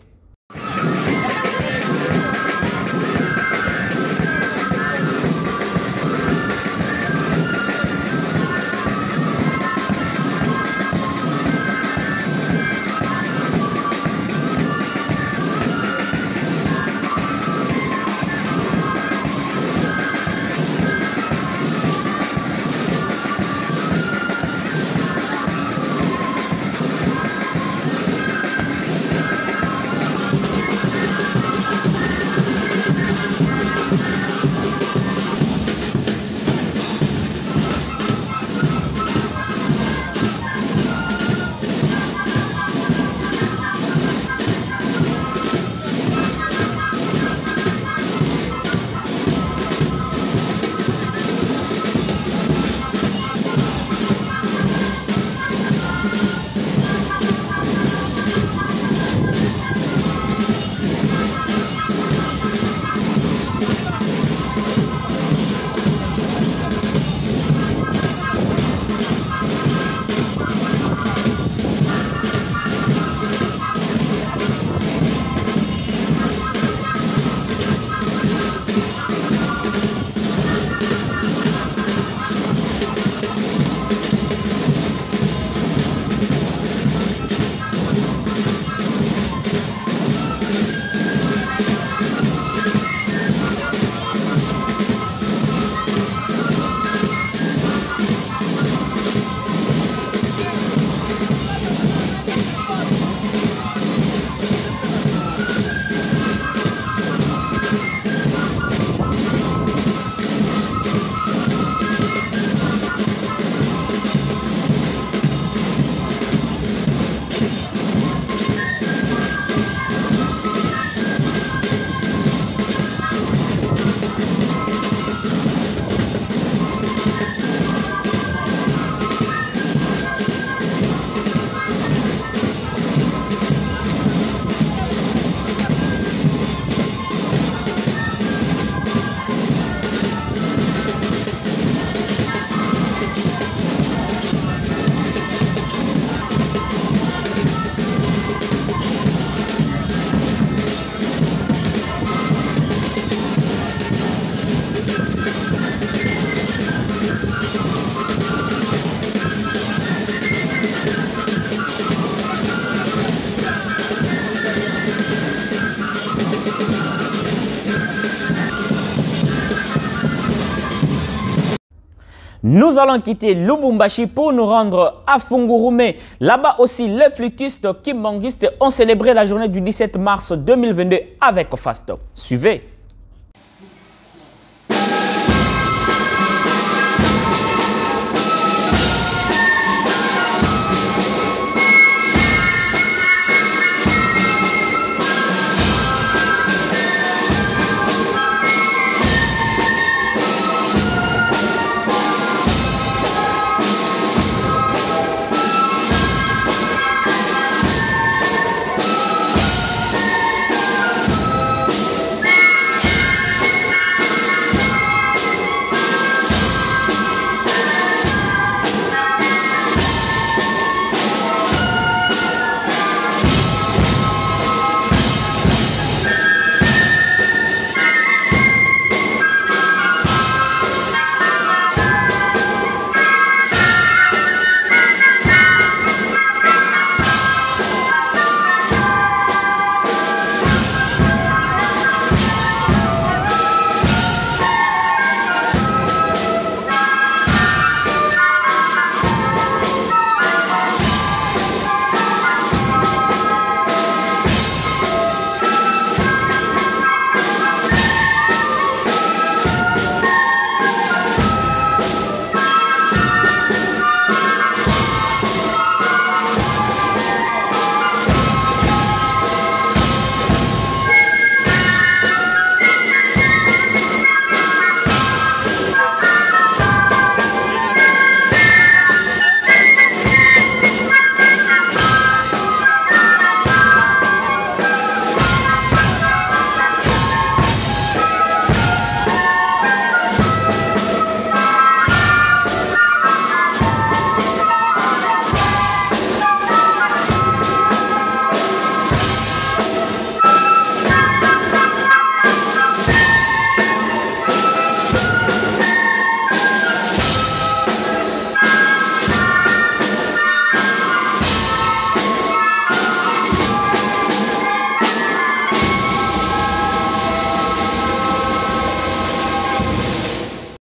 Nous allons quitter Lubumbashi pour nous rendre à Fungurume. Là-bas aussi, les flûtistes kimbanguistes ont célébré la journée du 17 mars 2022 avec Fast. Suivez.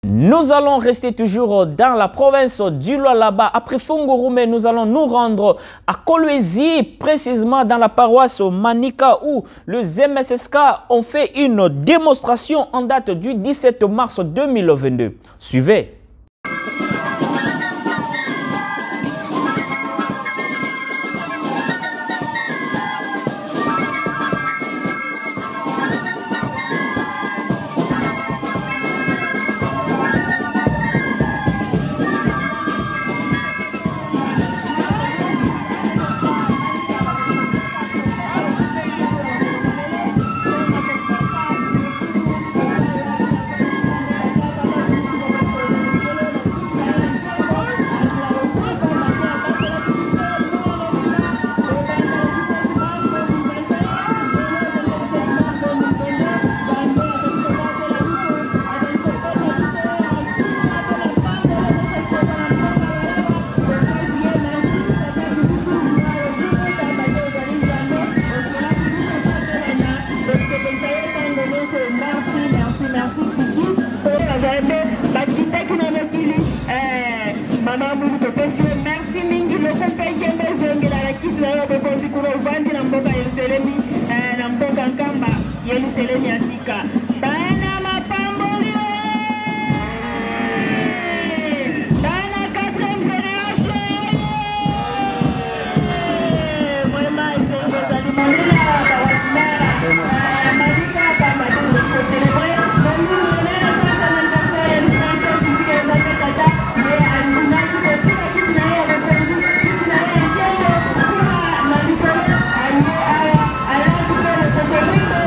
Nous allons rester toujours dans la province du Lualaba. Après Fungurume, nous allons nous rendre à Kolwezi, précisément dans la paroisse Manika, où les MSSK ont fait une démonstration en date du 17 mars 2022. Suivez. Merci mingi loko peke mbezongi la rakisi la yobe bondi kuna uvandi na mboga yeluselemi na mboga nkamba yeluselemi asika bana mapambolio bana 4e génération mwema isengo zali mamila bawasimara malika pamadungo kutelebre mungu mwenena kwanza na nkasa yelusanto sisike zake kata ye alinaki kotika kitu na ye rependu kitu na ye njelo kuma malikole anye awa alakupele kokoriko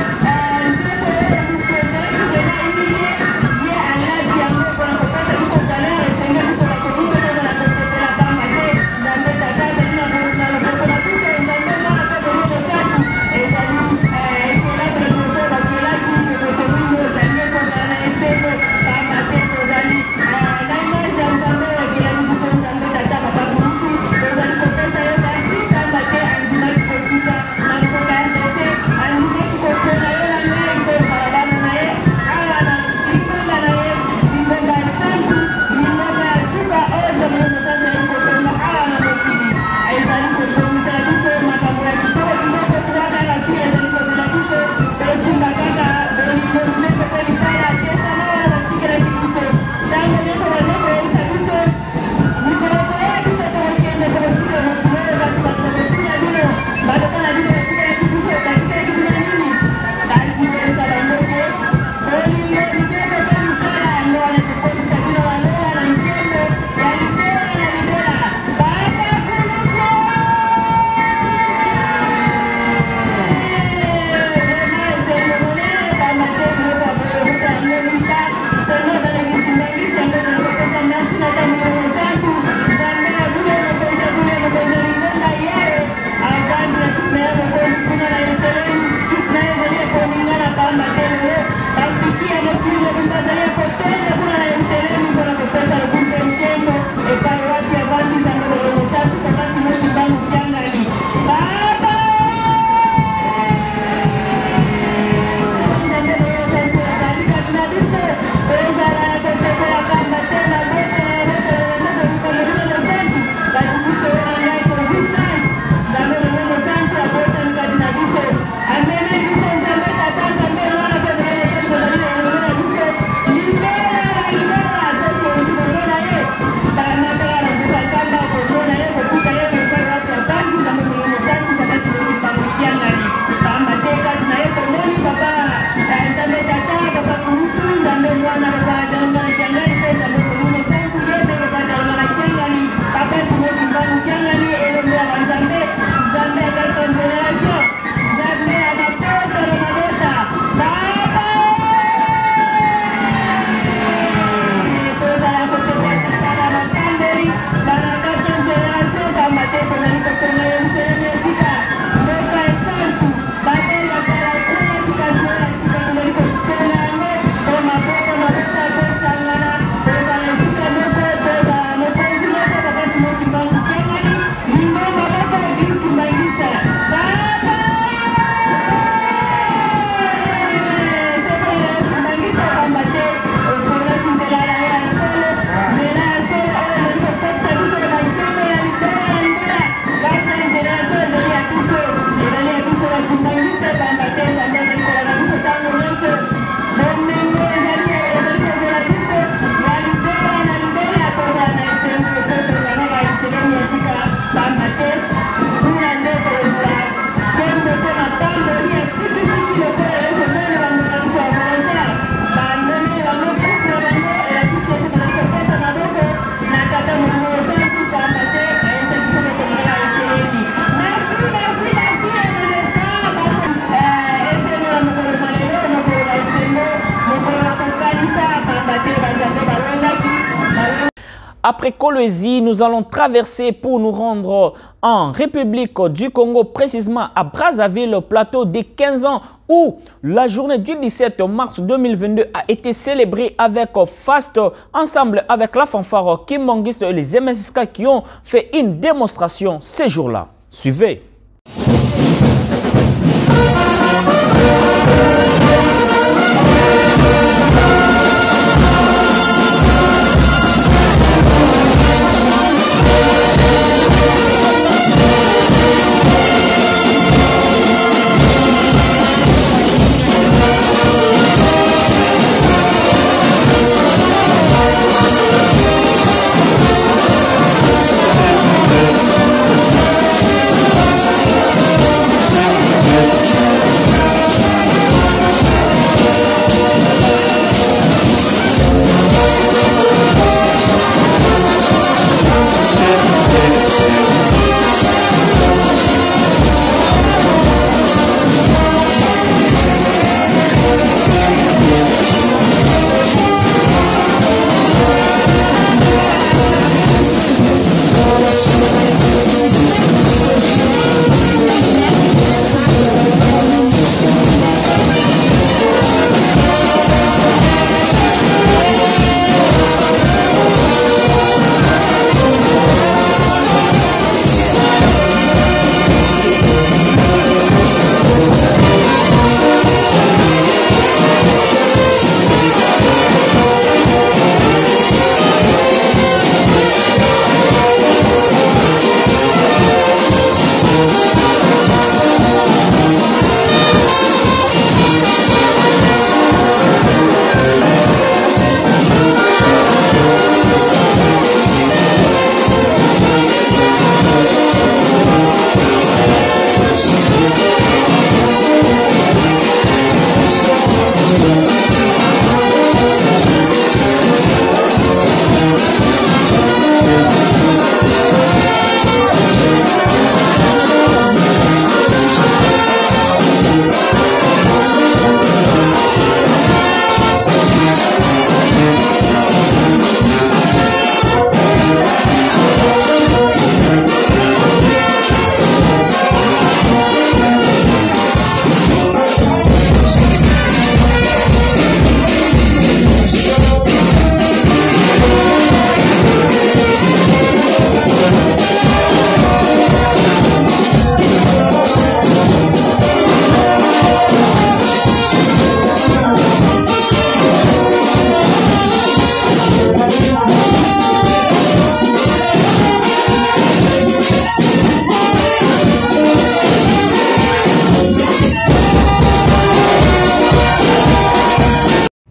Après Kolwezi, nous allons traverser pour nous rendre en République du Congo, précisément à Brazzaville, le plateau des 15 ans, où la journée du 17 mars 2022 a été célébrée avec Fast, ensemble avec la fanfare Kimbangiste et les MSK qui ont fait une démonstration ces jours-là. Suivez.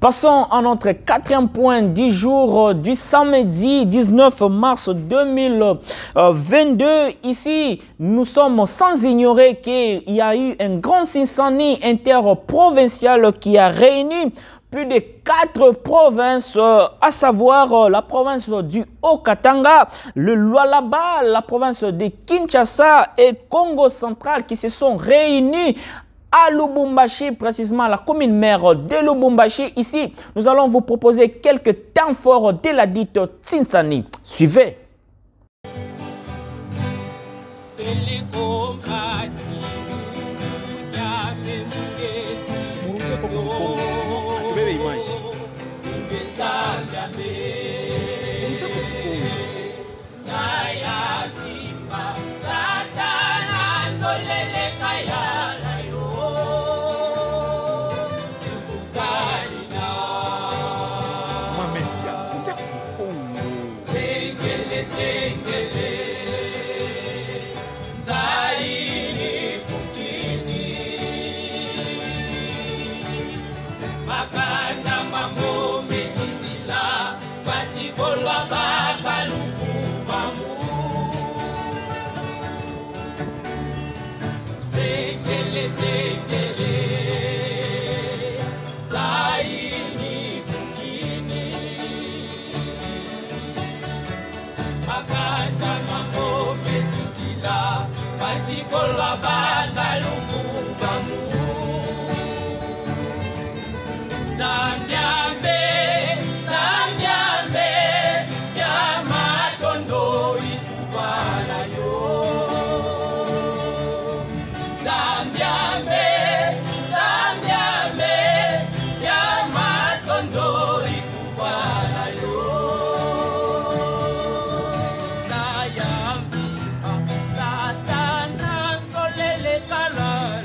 Passons à notre quatrième point du jour du samedi 19 mars 2022. Ici, nous sommes sans ignorer qu'il y a eu un grand incendie interprovincial qui a réuni plus de 4 provinces, à savoir la province du Haut-Katanga, le Lualaba, la province de Kinshasa et Congo central qui se sont réunis à Lubumbashi, précisément la commune mère de Lubumbashi. Ici, nous allons vous proposer quelques temps forts de la dite Tsinsani. Suivez. Satana solele kala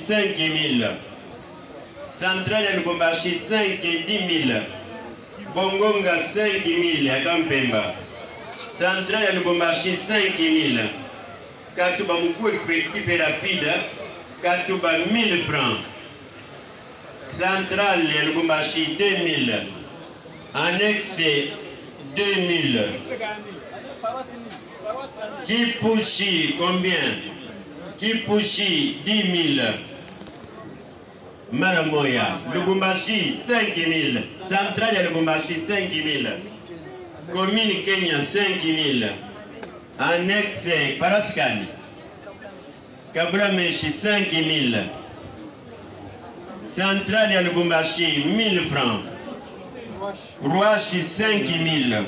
5 000. Centrale ya Lubumbashi 5 et 10 000. Bongonga 5 000 à Kampemba. Centrale ya Lubumbashi 5 000. Katuba Moukou expéditif et rapide. Katuba 1000 francs. Centrale ya Lubumbashi 2 000. Annexe 2 000. Kipushi combien? Kipushi 10 000. Maramoya, Lubumbashi 5 000. Centrale ya Lubumbashi 5 000. Commune Kenya 5 000. Annexe Paraskani. Kabrameshi 5 000. Centrale ya Lubumbashi 1000 francs. Rouachi 5 000.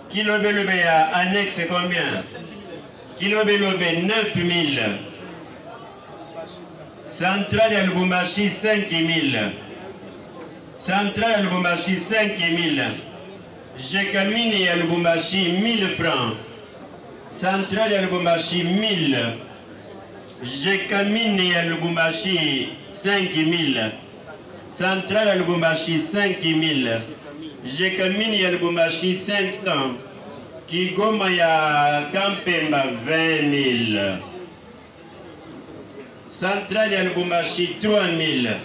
Kilobelobe ya annexe combien? Kilobelobe 9 000. Centrale ya Lubumbashi 5 000. Centrale ya Lubumbashi 5 000. Jekamine ya Lubumbashi 1000 francs. Centrale ya Lubumbashi 1000. Jekamine ya Lubumbashi 5 000. Centrale ya Lubumbashi 5 000. Jekamine ya Lubumbashi 500. Kigoma ya Kampemba 20 000. Centrale ya Lubumbashi 3 000.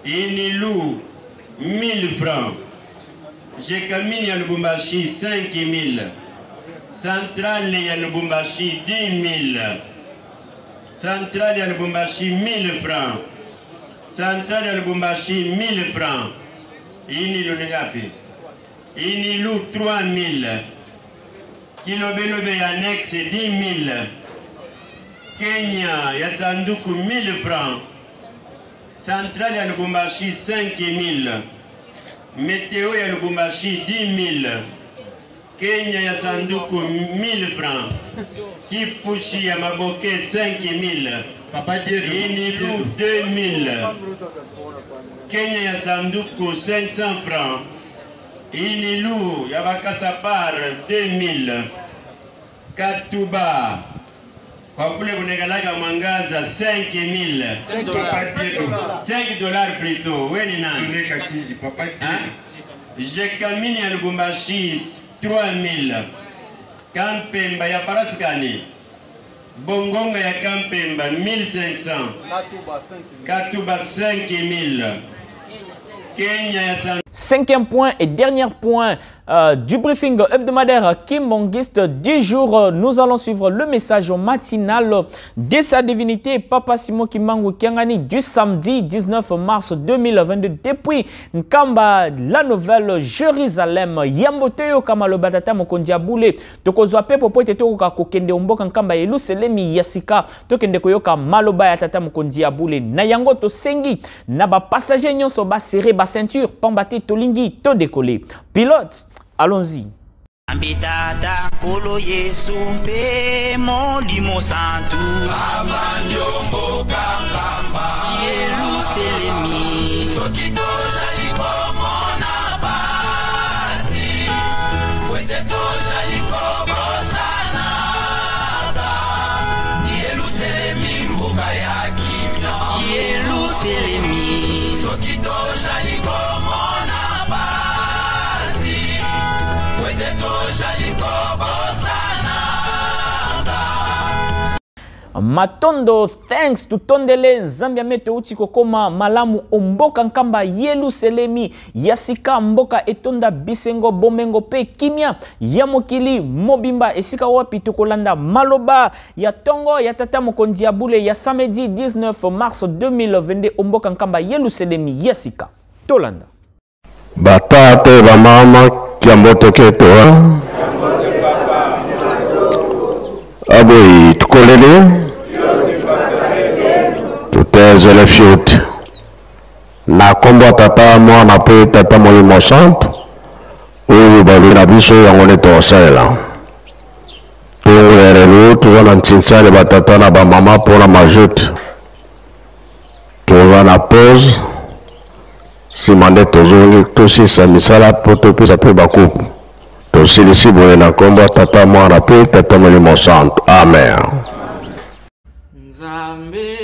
Inilou 1000 francs. Jekamine ya Lubumbashi 5 000. Centrale ya Lubumbashi 10 000. Centrale ya Lubumbashi 1000 francs. Centrale ya Lubumbashi 1000 francs. Inilou ngapi? Inilou 3 000. Kilobelobe ya annexe 10 000. Kenya ya Sanduku 1000 francs. Centrale ya Lubumbashi 5 000. Météo ya Lubumbashi 10 000. Kenya ya Sanduku 1000 francs. Kipushi ya Maboke 5 000. Inilou 2 000. Kenya ya Sanduku 500 francs. Inilou ya Bakasapar 2 000. Katuba Kwakule Bunegalaga Mwangaza 5 000. $5 plutôt. Oui, ni nani? Jekamine ya Lubumbashi 3 000. Kampemba ya Paraskani. Bongonga ya Kampemba 1500. Katuba 5 000. Kenya ya San... Cinquième point et dernier point du briefing hebdomadaire Kimbangiste du jour. Nous allons suivre le message matinal de sa divinité Papa Simon Kimbangu Kiangani du samedi 19 mars 2022 depuis Nkamba, la nouvelle Jérusalem. Yamboteyo Kamalo Batata Mokondia Boule. Tokozwa pepo pote toka kokende umboka Nkamba Yerusalemi Yasika. Tokende koyoka Maloba ya Tata Mokondia Boule. Na yango to sengi na ba passager nyonso ba serré ba ceinture pambate tolingi to décoller. Pilote, allons-y. Ambitata kolo Yesu mpe molimo santu avandiombo kangamba Yerusalemi sokito jaliko mona basi swete to jaliko bosana Yerusalemi mbuga ya kimya Yerusalemi sokito jaliko mona basi swete to jaliko bosana Matondo, thanks to Tondele Zambia mete utiko koma malamu omboka Nkamba Yerusalemi Yasika mboka etonda bisengo bomengo pe kimia ya mokili mobimba esika wapi tokolanda maloba ya tongo ya Tata Mokondia Boule ya samedi 19 mars 2022 omboka Nkamba Yerusalemi Yasika tolanda batate ba mama kiambote keto aboyi tukolele tuteze le fiot na kombo tata mwana pe tata molimo santo oyo balu na biso yango ne tosalela tongolelo tuza na ntinsale batata na bamama mpona majute tuza na pause nsima nde tozongi tosisa misala mpo topesa mpe bakupu tosilisi boye na kombo tata mwana pe tata molimo santo amen. Nzambe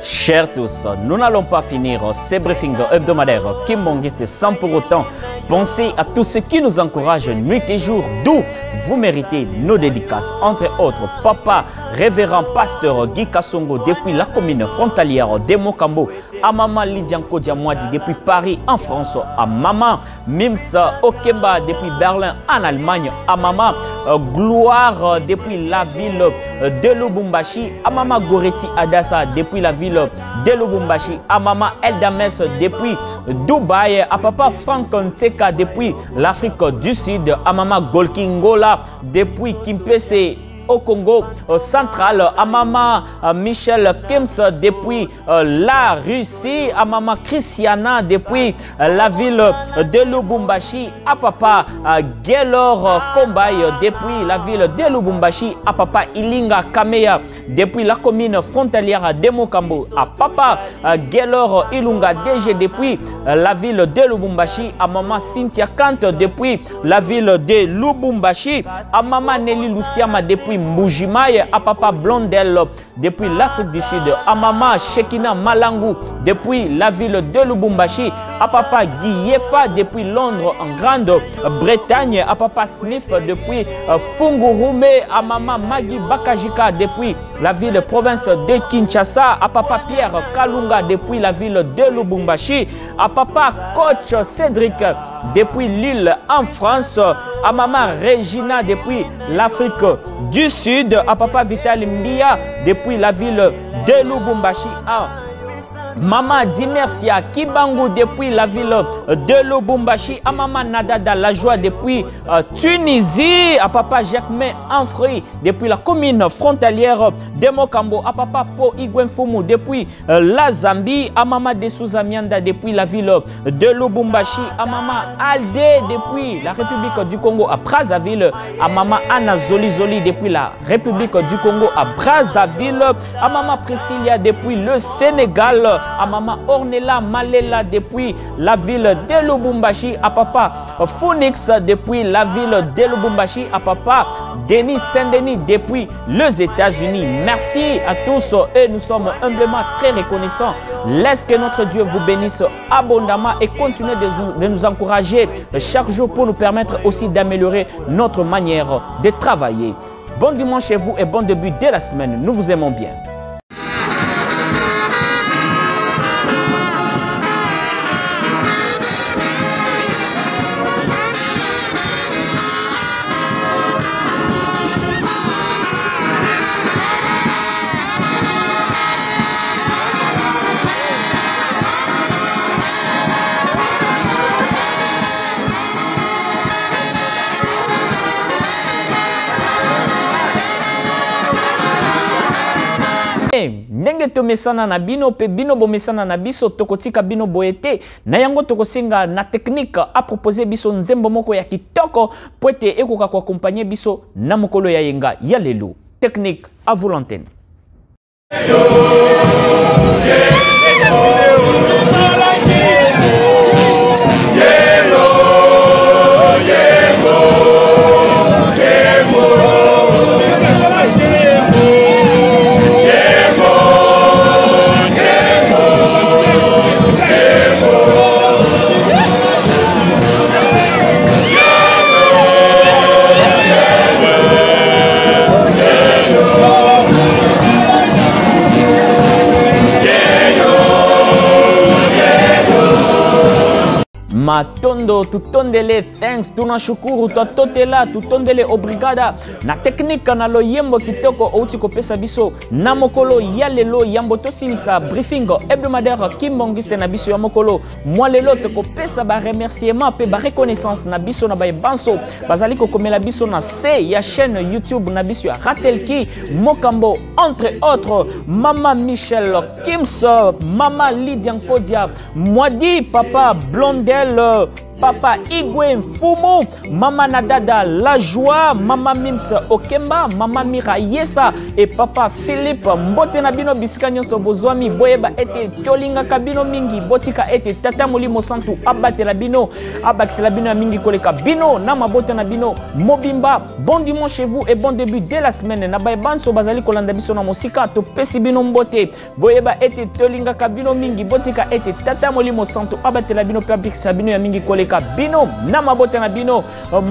Chers tous, nous n'allons pas finir ces briefings hebdomadaires Kimbangiste sans pour autant penser à tous ceux qui nous encouragent nuit et jour, d'où vous méritez nos dédicaces. Entre autres, Papa, Révérend Pasteur Guy Kassongo depuis la commune frontalière de Mokambo, à Maman Lydianko Diamouadi depuis Paris en France, à Maman Mims Okemba depuis Berlin en Allemagne, à Maman Gloire depuis la ville de Lubumbashi, à Maman Goretti Adassa depuis la ville de Lubumbashi, à Maman Eldames depuis Dubaï, à Papa Frank Nteka depuis l'Afrique du Sud, à Maman Golkingola depuis Kimpese au Congo central, à Maman Michel Kems depuis la Russie, à Maman Christiana depuis la ville de Lubumbashi, à Papa Gaylor Kombai depuis la ville de Lubumbashi, à Papa Ilinga Kameya depuis la commune frontalière de Mokambo, à Papa Gaylor Ilunga DG depuis la ville de Lubumbashi, à Maman Cynthia Kant depuis la ville de Lubumbashi, à Maman Nelly Luciama depuis Mbujimaye, à Papa Blondel depuis l'Afrique du Sud, à Maman Shekina Malangu depuis la ville de Lubumbashi, à Papa Guyefa depuis Londres en Grande-Bretagne, à Papa Smith depuis Fungurume, à Maman Maggie Bakajika depuis la ville province de Kinshasa, à Papa Pierre Kalunga depuis la ville de Lubumbashi, à Papa Coach Cédric depuis Lille en France, à Maman Regina depuis l'Afrique du Sud, à Papa Vital Mbia depuis la ville de Lubumbashi, à Maman Dimercia Kibangu depuis la ville de Lubumbashi, à Maman Nadada La Joie depuis Tunisie, à Papa Jacquemin Anfri depuis la commune frontalière de Mokambo, à Papa Po Igwenfumu depuis la Zambie, à Maman Desouza Mianda depuis la ville de Lubumbashi, à Maman Alde depuis la République du Congo à Brazzaville, à Maman Anna Zoli depuis la République du Congo à Brazzaville, à Maman Priscilla depuis le Sénégal, à Maman Ornella Malela depuis la ville de Lubumbashi, à Papa Phoenix depuis la ville de Lubumbashi, à Papa Denis Saint-Denis depuis les États-Unis. Merci à tous et nous sommes humblement très reconnaissants. Laisse que notre Dieu vous bénisse abondamment et continuez de nous encourager chaque jour pour nous permettre aussi d'améliorer notre manière de travailler. Bon dimanche chez vous et bon début de la semaine. Nous vous aimons bien. Ndenge to mesana na bino pe bino bo mesana na biso tokotika bino boete na yango tokosenga na technique a proposer biso nzembo moko ya kitoko poete ekoka ko accompagner biso na mokolo ya yenga ya lelo. Technique à vous l'antenne. Matondo tutondele thanks tunashukuru twatotela tutondele obrigada na technique na loyembo kitoko outi kopesa biso na mokolo ya lelo yambo tosilisa briefing hebdomadaire kimbongiste na biso ya mokolo mwa lelo tokopesa ba remerciement pe ba reconnaissance na biso na ba banso bazali kokomela biso na se ya chaîne YouTube na biso ya Ratelki Mokambo entre autres Mama Michel Kims, Mama Lydia Nkodia, Mwadi, Papa Blondel, Papa Igwe Mfumu, Mama Nadada La Joie, Mama Mims Okemba, Mama Mira Yesa et Papa Philippe Mbote Nabino Biskanyo Sobozwami Boyeba ete Tolinga Kabino Mingi Botika ete Tata Molimo Santu Abate Labino Abax Labino Mingi Koleka Bino Nama Bote Nabino Mobimba. Bon dimanche chez vous et bon début de la semaine. Nabaye Banso Bazali Kolanda Biso na Mosika to Pesi Bino Mbote Boyeba ete Tolinga Kabino Mingi Botika ete Tata Molimo Santu Abate Labino Pabix Labino ya Mingi Koleka Bino, Namabote Nabino,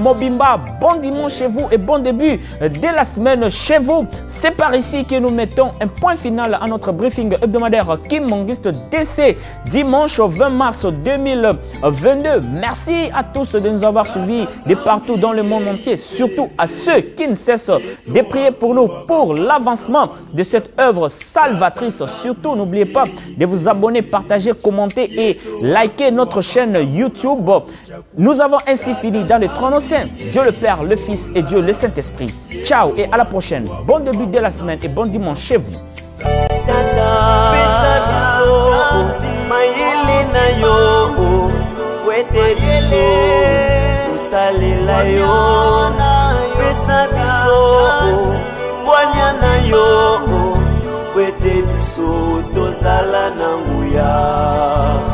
Mobimba, bon dimanche chez vous et bon début de la semaine chez vous. C'est par ici que nous mettons un point final à notre briefing hebdomadaire Kim Mongiste DC, dimanche 20 mars 2022. Merci à tous de nous avoir suivis de partout dans le monde entier, surtout à ceux qui ne cessent de prier pour nous, pour l'avancement de cette œuvre salvatrice. Surtout, n'oubliez pas de vous abonner, partager, commenter et liker notre chaîne YouTube. Nous avons ainsi fini dans le trône saint. Dieu le Père, le Fils et Dieu le Saint-Esprit. Ciao et à la prochaine. Bon début de la semaine et bon dimanche chez vous. Tozala nanguya